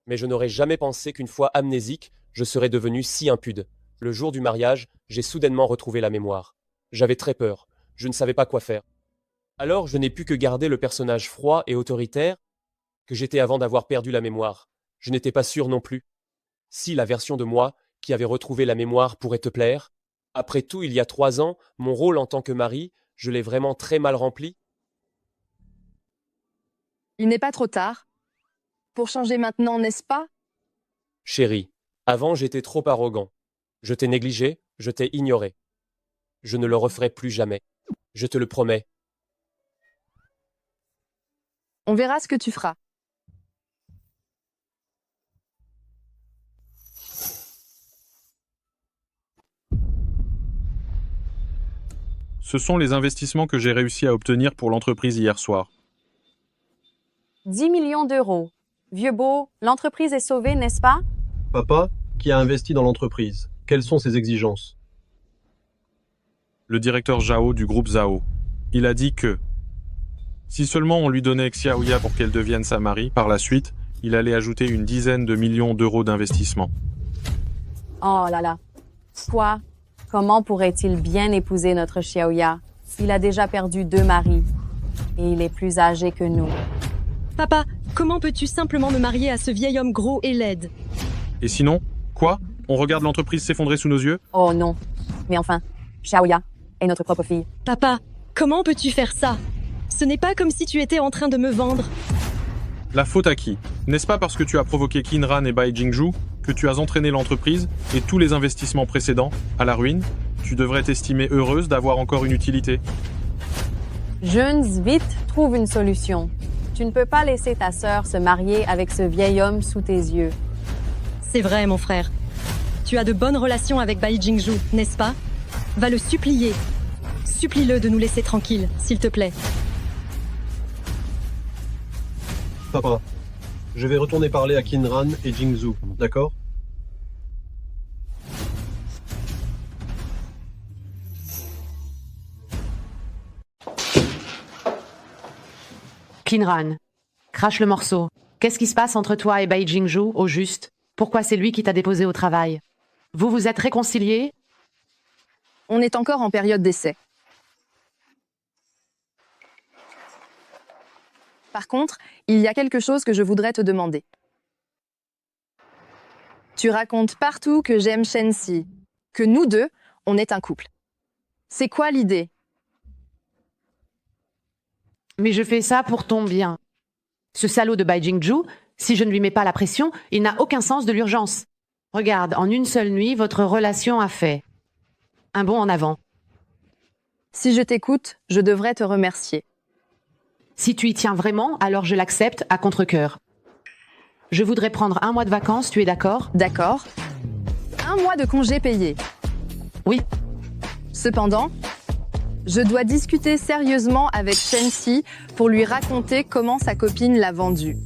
Mais je n'aurais jamais pensé qu'une fois amnésique, je serais devenu si impude. Le jour du mariage, j'ai soudainement retrouvé la mémoire. J'avais très peur. Je ne savais pas quoi faire. Alors je n'ai pu que garder le personnage froid et autoritaire que j'étais avant d'avoir perdu la mémoire. Je n'étais pas sûr non plus. Si la version de moi, qui avait retrouvé la mémoire, pourrait te plaire. Après tout, il y a 3 ans, mon rôle en tant que mari, je l'ai vraiment très mal rempli. Il n'est pas trop tard. Pour changer maintenant, n'est-ce pas? Chérie, avant j'étais trop arrogant. Je t'ai négligé, je t'ai ignoré. Je ne le referai plus jamais. Je te le promets. On verra ce que tu feras. Ce sont les investissements que j'ai réussi à obtenir pour l'entreprise hier soir. 10 millions d'euros. Vieux beau, l'entreprise est sauvée, n'est-ce pas? Papa, qui a investi dans l'entreprise, quelles sont ses exigences? Le directeur Zhao du groupe Zhao. Il a dit que si seulement on lui donnait Xiaoya pour qu'elle devienne sa mari, par la suite, il allait ajouter une dizaine de millions d'euros d'investissement. Oh là là. Quoi? Comment pourrait-il bien épouser notre Xiaoya? Il a déjà perdu 2 maris. Et il est plus âgé que nous. Papa, comment peux-tu simplement me marier à ce vieil homme gros et laid? Et sinon, quoi? On regarde l'entreprise s'effondrer sous nos yeux? Oh non. Mais enfin, Xiaoya est notre propre fille. Papa, comment peux-tu faire ça? Ce n'est pas comme si tu étais en train de me vendre. La faute à qui? N'est-ce pas parce que tu as provoqué Qinran et Bai Jingzhu que tu as entraîné l'entreprise et tous les investissements précédents à la ruine? Tu devrais t'estimer heureuse d'avoir encore une utilité. Jeunes, vite, trouve une solution. Tu ne peux pas laisser ta sœur se marier avec ce vieil homme sous tes yeux. C'est vrai, mon frère. Tu as de bonnes relations avec Bai Jingzhu, n'est-ce pas? Va le supplier. Supplie-le de nous laisser tranquilles, s'il te plaît. Papa, je vais retourner parler à Qinran et Jingzhu, d'accord? Qinran, crache le morceau. Qu'est-ce qui se passe entre toi et Bai Jingzhu, au juste? Pourquoi c'est lui qui t'a déposé au travail? Vous vous êtes réconciliés? On est encore en période d'essai. Par contre, il y a quelque chose que je voudrais te demander. Tu racontes partout que j'aime Shenxi, que nous deux, on est un couple. C'est quoi l'idée? Mais je fais ça pour ton bien. Ce salaud de Bai Jingzhu, si je ne lui mets pas la pression, il n'a aucun sens de l'urgence. Regarde, en une seule nuit, votre relation a fait un bond en avant. Si je t'écoute, je devrais te remercier. Si tu y tiens vraiment, alors je l'accepte à contre-cœur. Je voudrais prendre 1 mois de vacances, tu es d'accord? D'accord. 1 mois de congé payé. Oui. Cependant, je dois discuter sérieusement avec Shenxi pour lui raconter comment sa copine l'a vendu.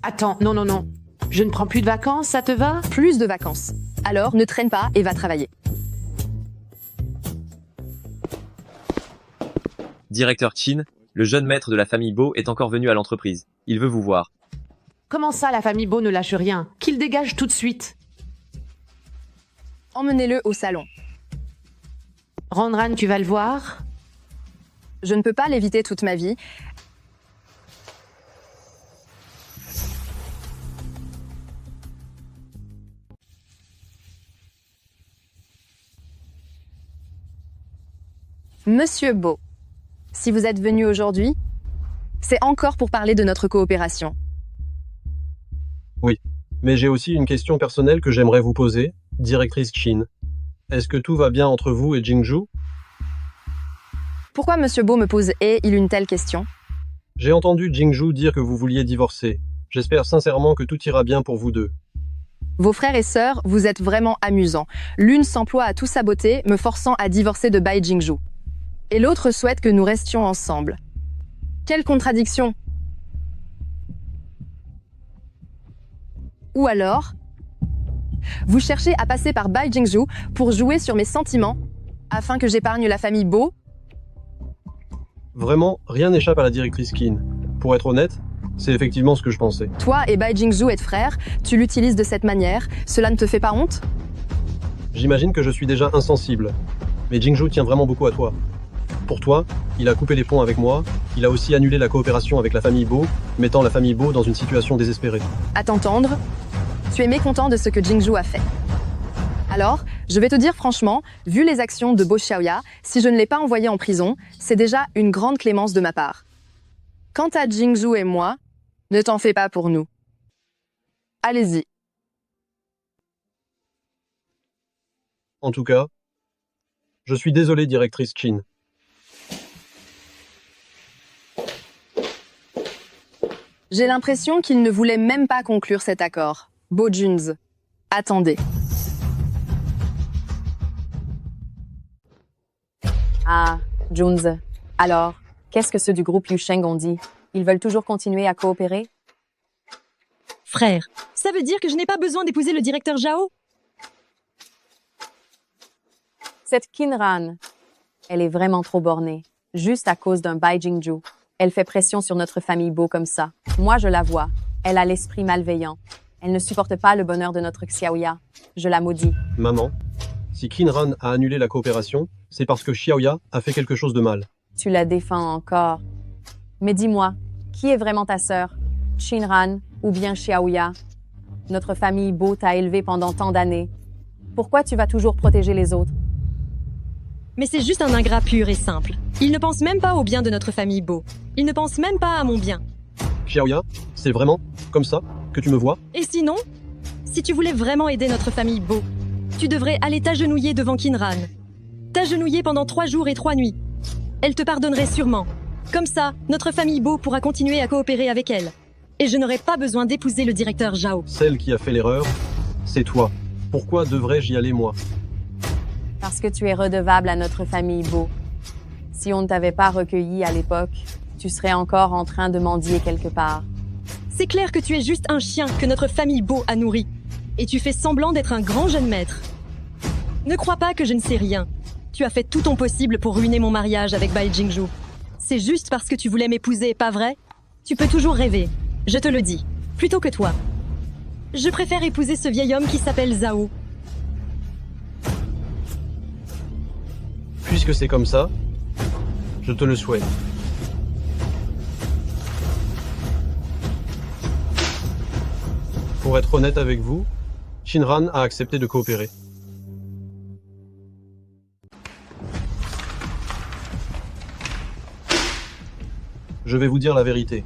Attends, non, non, non. Je ne prends plus de vacances, ça te va? Plus de vacances. Alors, ne traîne pas et va travailler. Directeur Qin, le jeune maître de la famille Bo est encore venu à l'entreprise. Il veut vous voir. Comment ça, la famille Bo ne lâche rien? Qu'il dégage tout de suite. Emmenez-le au salon. Ranran, tu vas le voir? Je ne peux pas l'éviter toute ma vie. Monsieur Bo, si vous êtes venu aujourd'hui, c'est encore pour parler de notre coopération. Oui, mais j'ai aussi une question personnelle que j'aimerais vous poser, directrice Qin. Est-ce que tout va bien entre vous et Jingzhu? Pourquoi Monsieur Bo me pose-t-il une telle question? J'ai entendu Jingzhu dire que vous vouliez divorcer. J'espère sincèrement que tout ira bien pour vous deux. Vos frères et sœurs, vous êtes vraiment amusants. L'une s'emploie à tout saboter, me forçant à divorcer de Bai Jingzhu. Et l'autre souhaite que nous restions ensemble. Quelle contradiction! Ou alors, vous cherchez à passer par Bai Jingzhu pour jouer sur mes sentiments, afin que j'épargne la famille Bo? Vraiment, rien n'échappe à la directrice Qin. Pour être honnête, c'est effectivement ce que je pensais. Toi et Bai Jingzhu êtes frères, tu l'utilises de cette manière, cela ne te fait pas honte? J'imagine que je suis déjà insensible, mais Jingzhu tient vraiment beaucoup à toi. Pour toi, il a coupé les ponts avec moi, il a aussi annulé la coopération avec la famille Bo, mettant la famille Bo dans une situation désespérée. À t'entendre, Tu es mécontent de ce que Jingju a fait. Alors, je vais te dire franchement, vu les actions de Bo Xiaoya, si je ne l'ai pas envoyé en prison, c'est déjà une grande clémence de ma part. Quant à Jingju et moi, ne t'en fais pas pour nous. Allez-y. En tout cas, je suis désolé, directrice Chin. J'ai l'impression qu'il ne voulait même pas conclure cet accord. Bo Junz, attendez. Ah, Junz. Alors, qu'est-ce que ceux du groupe Yusheng ont dit? Ils veulent toujours continuer à coopérer? Frère, ça veut dire que je n'ai pas besoin d'épouser le directeur Zhao? Cette Qinran, elle est vraiment trop bornée. Juste à cause d'un Bai Jingju. Elle fait pression sur notre famille Bo comme ça. Moi, je la vois. Elle a l'esprit malveillant. Elle ne supporte pas le bonheur de notre Xiaoya. Je la maudis. Maman, si Qinran a annulé la coopération, c'est parce que Xiaoya a fait quelque chose de mal. Tu la défends encore. Mais dis-moi, qui est vraiment ta sœur? Qinran ou bien Xiaoya? Notre famille Bo t'a élevé pendant tant d'années. Pourquoi tu vas toujours protéger les autres? Mais c'est juste un ingrat pur et simple. Il ne pense même pas au bien de notre famille Bo. Il ne pense même pas à mon bien. Xiaoya, c'est vraiment comme ça que tu me vois? Et sinon, si tu voulais vraiment aider notre famille Bo, tu devrais aller t'agenouiller devant Qinran. T'agenouiller pendant 3 jours et 3 nuits. Elle te pardonnerait sûrement. Comme ça, notre famille Bo pourra continuer à coopérer avec elle. Et je n'aurai pas besoin d'épouser le directeur Zhao. Celle qui a fait l'erreur, c'est toi. Pourquoi devrais-je y aller moi? Parce que tu es redevable à notre famille Bo. Si on ne t'avait pas recueilli à l'époque, tu serais encore en train de mendier quelque part. C'est clair que tu es juste un chien que notre famille Bo a nourri. Et tu fais semblant d'être un grand jeune maître. Ne crois pas que je ne sais rien. Tu as fait tout ton possible pour ruiner mon mariage avec Bai Jingju. C'est juste parce que tu voulais m'épouser, pas vrai? Tu peux toujours rêver. Je te le dis. Plutôt que toi. Je préfère épouser ce vieil homme qui s'appelle Zhao. Puisque c'est comme ça, je te le souhaite. Pour être honnête avec vous, Qinran a accepté de coopérer. Je vais vous dire la vérité.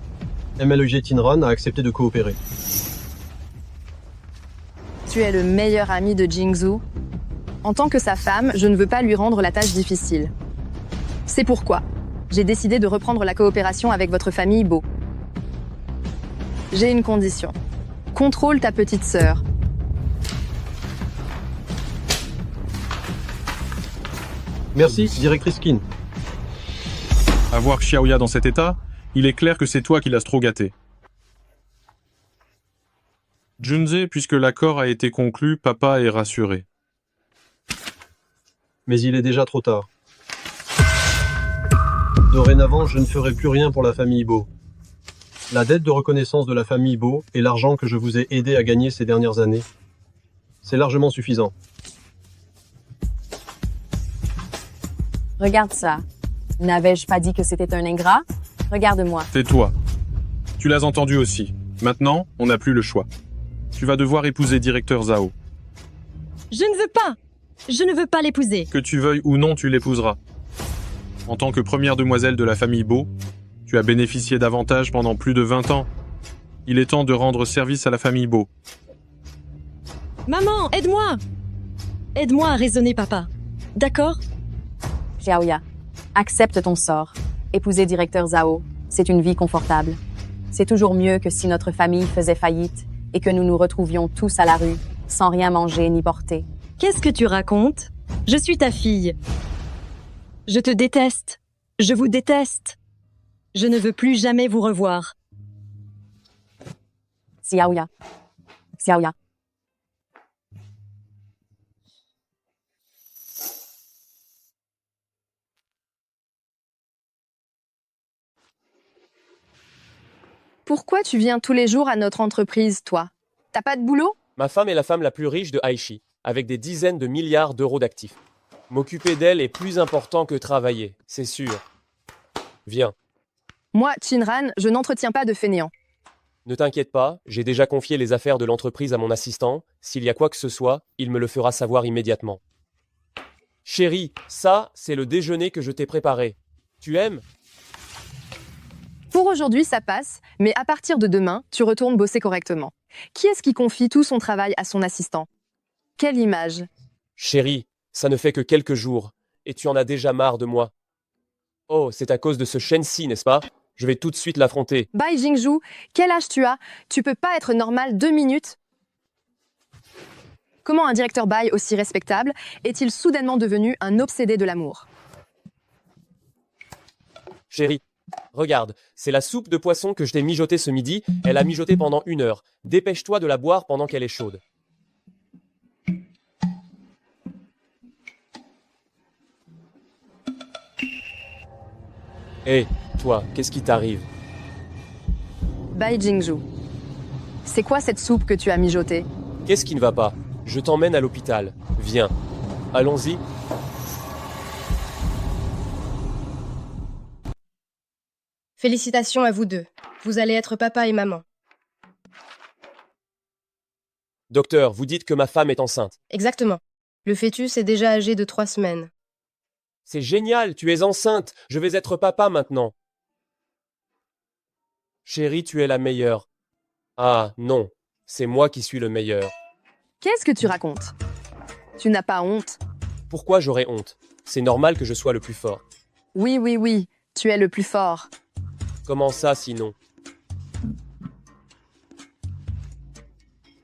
MLEG Qinran a accepté de coopérer. Tu es le meilleur ami de Jingzu. En tant que sa femme, je ne veux pas lui rendre la tâche difficile. C'est pourquoi j'ai décidé de reprendre la coopération avec votre famille Bo. J'ai une condition. Contrôle ta petite sœur. Merci, directrice Qin. Avoir Xiaoya dans cet état, il est clair que c'est toi qui l'as trop gâté. Junze, puisque l'accord a été conclu, papa est rassuré. Mais il est déjà trop tard. Dorénavant, je ne ferai plus rien pour la famille Bo. La dette de reconnaissance de la famille Bo et l'argent que je vous ai aidé à gagner ces dernières années, c'est largement suffisant. Regarde ça. N'avais-je pas dit que c'était un ingrat? Regarde-moi. Tais-toi. Tu l'as entendu aussi. Maintenant, on n'a plus le choix. Tu vas devoir épouser directeur Zhao. Je ne veux pas! Je ne veux pas l'épouser. Que tu veuilles ou non, tu l'épouseras. En tant que première demoiselle de la famille Bo, tu as bénéficié d'avantages pendant plus de 20 ans. Il est temps de rendre service à la famille Bo. Maman, aide-moi! Aide-moi à raisonner, papa. D'accord? Xiaoya, accepte ton sort. Épouser directeur Zhao, c'est une vie confortable. C'est toujours mieux que si notre famille faisait faillite et que nous nous retrouvions tous à la rue, sans rien manger ni porter. Qu'est-ce que tu racontes? Je suis ta fille. Je te déteste. Je vous déteste. Je ne veux plus jamais vous revoir. Xiaoya. Xiaoya. Pourquoi tu viens tous les jours à notre entreprise, toi? T'as pas de boulot? Ma femme est la femme la plus riche de Aichi, avec des dizaines de milliards d'euros d'actifs. M'occuper d'elle est plus important que travailler, c'est sûr. Viens. Moi, Qinran, je n'entretiens pas de fainéants. Ne t'inquiète pas, j'ai déjà confié les affaires de l'entreprise à mon assistant. S'il y a quoi que ce soit, il me le fera savoir immédiatement. Chérie, ça, c'est le déjeuner que je t'ai préparé. Tu aimes? Pour aujourd'hui, ça passe, mais à partir de demain, tu retournes bosser correctement. Qui est-ce qui confie tout son travail à son assistant? Quelle image? Chérie, ça ne fait que quelques jours, et tu en as déjà marre de moi. Oh, c'est à cause de ce Shen-ci, n'est-ce pas? Je vais tout de suite l'affronter. Bai Jingzhu, quel âge tu as? Tu peux pas être normal 2 minutes? Comment un directeur Bai aussi respectable est-il soudainement devenu un obsédé de l'amour? Chérie, regarde, c'est la soupe de poisson que je t'ai mijotée ce midi. Elle a mijoté pendant 1 heure. Dépêche-toi de la boire pendant qu'elle est chaude. Hé, toi, qu'est-ce qui t'arrive? Bai Jingzhu, c'est quoi cette soupe que tu as mijotée? Qu'est-ce qui ne va pas? Je t'emmène à l'hôpital. Viens. Allons-y. Félicitations à vous deux. Vous allez être papa et maman. Docteur, vous dites que ma femme est enceinte. Exactement. Le fœtus est déjà âgé de 3 semaines. C'est génial, tu es enceinte. Je vais être papa maintenant. Chérie, tu es la meilleure. Ah, non. C'est moi qui suis le meilleur. Qu'est-ce que tu racontes? Tu n'as pas honte? Pourquoi j'aurais honte? C'est normal que je sois le plus fort. Oui, tu es le plus fort. Comment ça, sinon?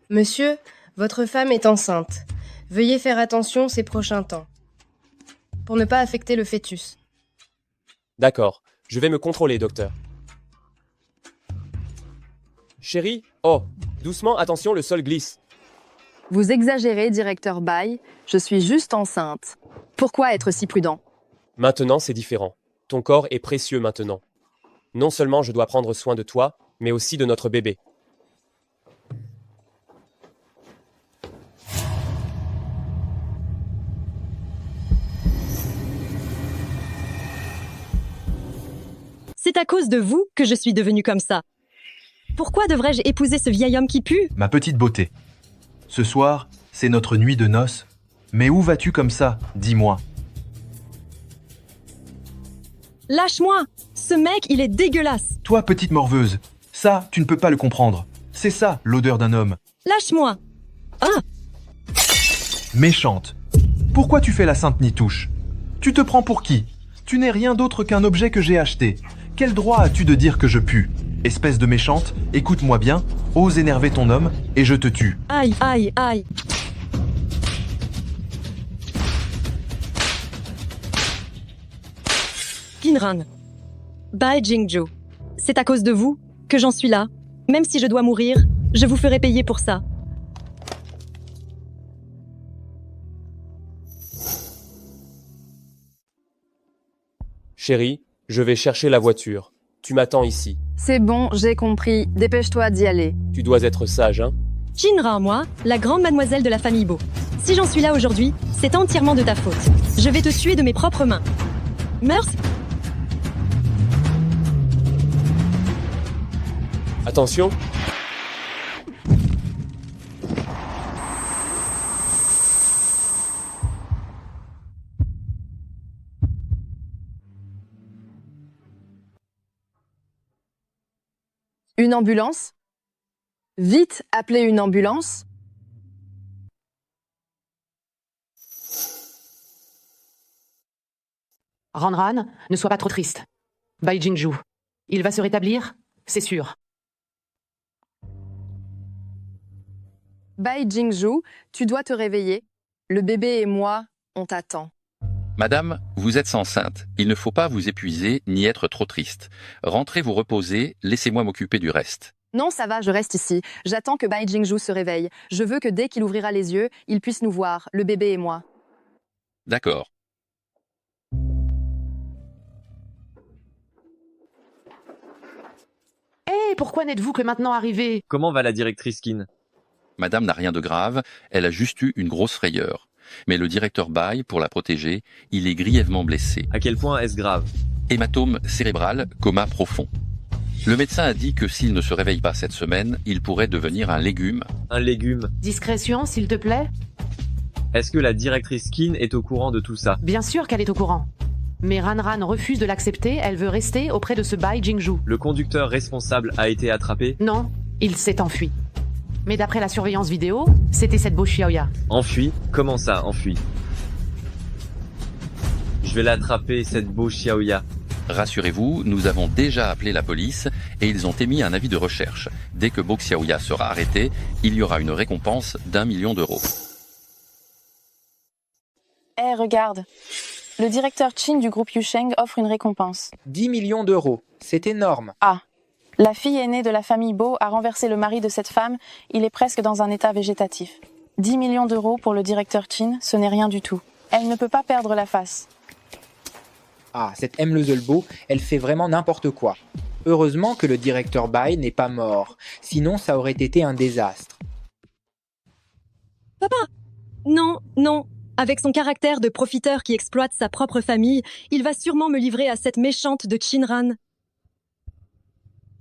Monsieur, votre femme est enceinte. Veuillez faire attention ces prochains temps. Pour ne pas affecter le fœtus. D'accord, je vais me contrôler, docteur. Chérie? Oh, doucement, attention, le sol glisse. Vous exagérez, directeur Bai. Je suis juste enceinte. Pourquoi être si prudent? Maintenant, c'est différent. Ton corps est précieux maintenant. Non seulement je dois prendre soin de toi, mais aussi de notre bébé. C'est à cause de vous que je suis devenue comme ça. Pourquoi devrais-je épouser ce vieil homme qui pue? Ma petite beauté. Ce soir, c'est notre nuit de noces. Mais où vas-tu comme ça? Dis-moi. Lâche-moi! Ce mec, il est dégueulasse! Toi, petite morveuse, ça, tu ne peux pas le comprendre. C'est ça, l'odeur d'un homme. Lâche-moi! Ah! Méchante. Pourquoi tu fais la sainte nitouche? Tu te prends pour qui? Tu n'es rien d'autre qu'un objet que j'ai acheté. Quel droit as-tu de dire que je pue? Espèce de méchante, écoute-moi bien, ose énerver ton homme et je te tue. Aïe, aïe, aïe! Kinran. Bai Jingzhu. C'est à cause de vous que j'en suis là. Même si je dois mourir, je vous ferai payer pour ça. Chérie, je vais chercher la voiture. Tu m'attends ici. C'est bon, j'ai compris. Dépêche-toi d'y aller. Tu dois être sage, hein? Shinra, moi, la grande mademoiselle de la famille Bo. Si j'en suis là aujourd'hui, c'est entièrement de ta faute. Je vais te tuer de mes propres mains. Merci. Attention. Une ambulance? Vite, appelez une ambulance. Ranran, ne sois pas trop triste. Bai Jingzhu, il va se rétablir, c'est sûr. Bai Jingzhu, tu dois te réveiller. Le bébé et moi, on t'attend. Madame, vous êtes enceinte. Il ne faut pas vous épuiser ni être trop triste. Rentrez vous reposer, laissez-moi m'occuper du reste. Non, ça va, je reste ici. J'attends que Bai Jingzhu se réveille. Je veux que dès qu'il ouvrira les yeux, il puisse nous voir, le bébé et moi. D'accord. Hé, pourquoi n'êtes-vous que maintenant arrivé? Comment va la directrice Kin? Madame n'a rien de grave, elle a juste eu une grosse frayeur. Mais le directeur Bai, pour la protéger, il est grièvement blessé. À quel point est-ce grave? Hématome cérébral, coma profond. Le médecin a dit que s'il ne se réveille pas cette semaine, il pourrait devenir un légume. Un légume. Discrétion, s'il te plaît. Est-ce que la directrice Kin est au courant de tout ça? Bien sûr qu'elle est au courant. Mais Ranran refuse de l'accepter, elle veut rester auprès de ce Bai Jingju. Le conducteur responsable a été attrapé? Non, il s'est enfui. Mais d'après la surveillance vidéo, c'était cette Bo Xiaoya. Enfui? Comment ça, enfui? Je vais l'attraper, cette Bo Xiaoya. Rassurez-vous, nous avons déjà appelé la police et ils ont émis un avis de recherche. Dès que Bo Xiaoya sera arrêté, il y aura une récompense d'1 million d'euros. Eh, regarde. Le directeur Chin du groupe Yusheng offre une récompense. 10 millions d'euros, c'est énorme. Ah. La fille aînée de la famille Bo a renversé le mari de cette femme, il est presque dans un état végétatif. 10 millions d'euros pour le directeur Chin, ce n'est rien du tout. Elle ne peut pas perdre la face. Ah, cette Mlezelbo, elle fait vraiment n'importe quoi. Heureusement que le directeur Bai n'est pas mort, sinon ça aurait été un désastre. Papa! Non, non. Avec son caractère de profiteur qui exploite sa propre famille, il va sûrement me livrer à cette méchante de Chinran.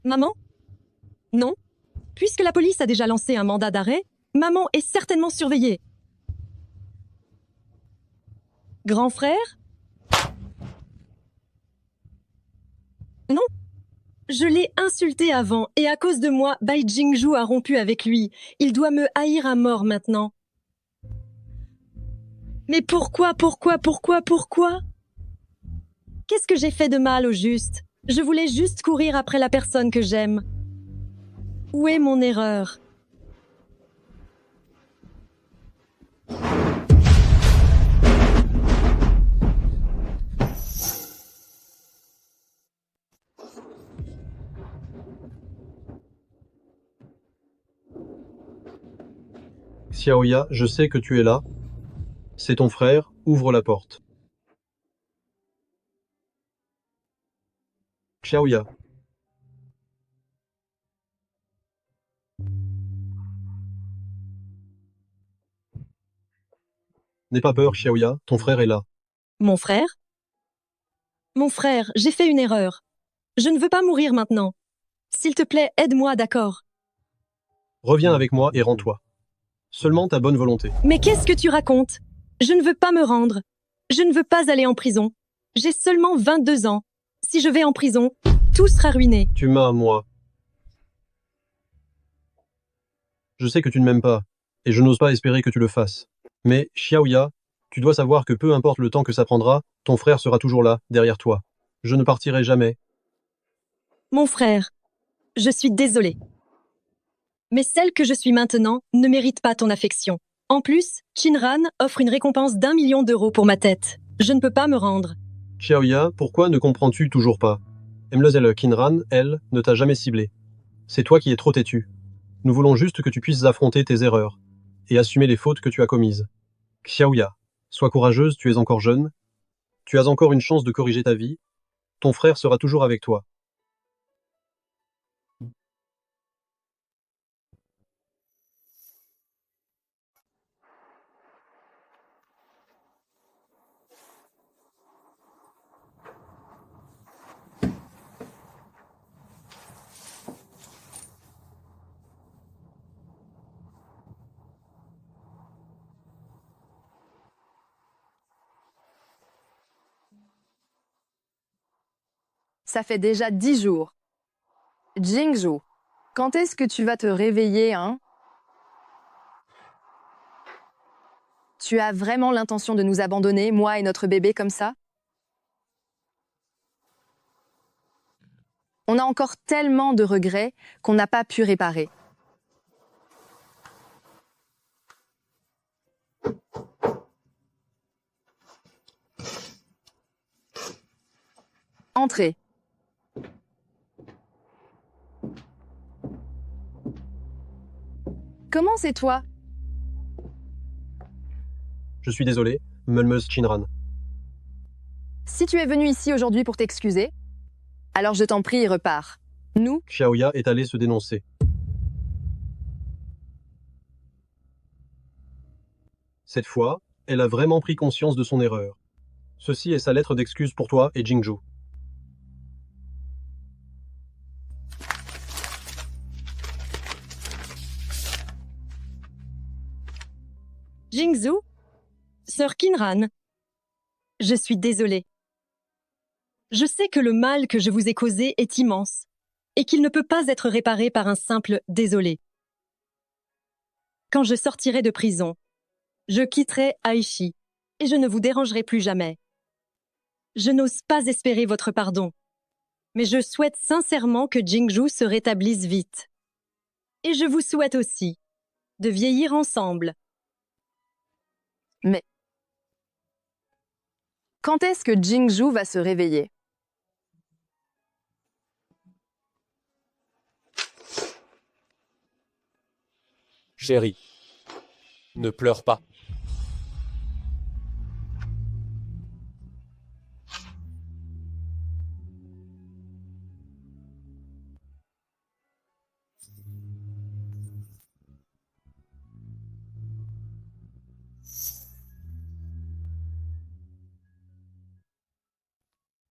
Maman? Non? Puisque la police a déjà lancé un mandat d'arrêt, maman est certainement surveillée. Grand frère? Non. Je l'ai insulté avant, et à cause de moi, Bai Jingju a rompu avec lui. Il doit me haïr à mort maintenant. Mais pourquoi? Qu'est-ce que j'ai fait de mal au juste? Je voulais juste courir après la personne que j'aime. Où est mon erreur? Xiaoya, je sais que tu es là. C'est ton frère, ouvre la porte. Xiaoya. N'aie pas peur, Xiaoya, ton frère est là. Mon frère? Mon frère, j'ai fait une erreur. Je ne veux pas mourir maintenant. S'il te plaît, aide-moi, d'accord? Reviens avec moi et rends-toi. Seulement ta bonne volonté. Mais qu'est-ce que tu racontes? Je ne veux pas me rendre. Je ne veux pas aller en prison. J'ai seulement 22 ans. Si je vais en prison, tout sera ruiné. Tu m'as à moi. Je sais que tu ne m'aimes pas, et je n'ose pas espérer que tu le fasses. Mais, Xiaoya, tu dois savoir que peu importe le temps que ça prendra, ton frère sera toujours là, derrière toi. Je ne partirai jamais. Mon frère, je suis désolée. Mais celle que je suis maintenant ne mérite pas ton affection. En plus, Chinran offre une récompense d'1 million d'euros pour ma tête. Je ne peux pas me rendre. Xiaoya, pourquoi ne comprends-tu toujours pas? Mlle Kinran, elle, ne t'a jamais ciblé. C'est toi qui es trop têtu. Nous voulons juste que tu puisses affronter tes erreurs et assumer les fautes que tu as commises. Xiaoya, sois courageuse, tu es encore jeune. Tu as encore une chance de corriger ta vie. Ton frère sera toujours avec toi. Ça fait déjà 10 jours. Jingju, quand est-ce que tu vas te réveiller, hein? Tu as vraiment l'intention de nous abandonner, moi et notre bébé, comme ça? On a encore tellement de regrets qu'on n'a pas pu réparer. Entrez. Comment c'est toi? Je suis désolé, Mlle Chinran. Si tu es venu ici aujourd'hui pour t'excuser, alors je t'en prie, repars. Nous... Xiaoya est allé se dénoncer. Cette fois, elle a vraiment pris conscience de son erreur. Ceci est sa lettre d'excuse pour toi et Jingju. Jingzhou? Sœur Kinran? Je suis désolée. Je sais que le mal que je vous ai causé est immense et qu'il ne peut pas être réparé par un simple « désolé ». Quand je sortirai de prison, je quitterai Aichi et je ne vous dérangerai plus jamais. Je n'ose pas espérer votre pardon, mais je souhaite sincèrement que Jingzhou se rétablisse vite. Et je vous souhaite aussi de vieillir ensemble. Mais quand est-ce que Jingzhou va se réveiller? Chérie, ne pleure pas.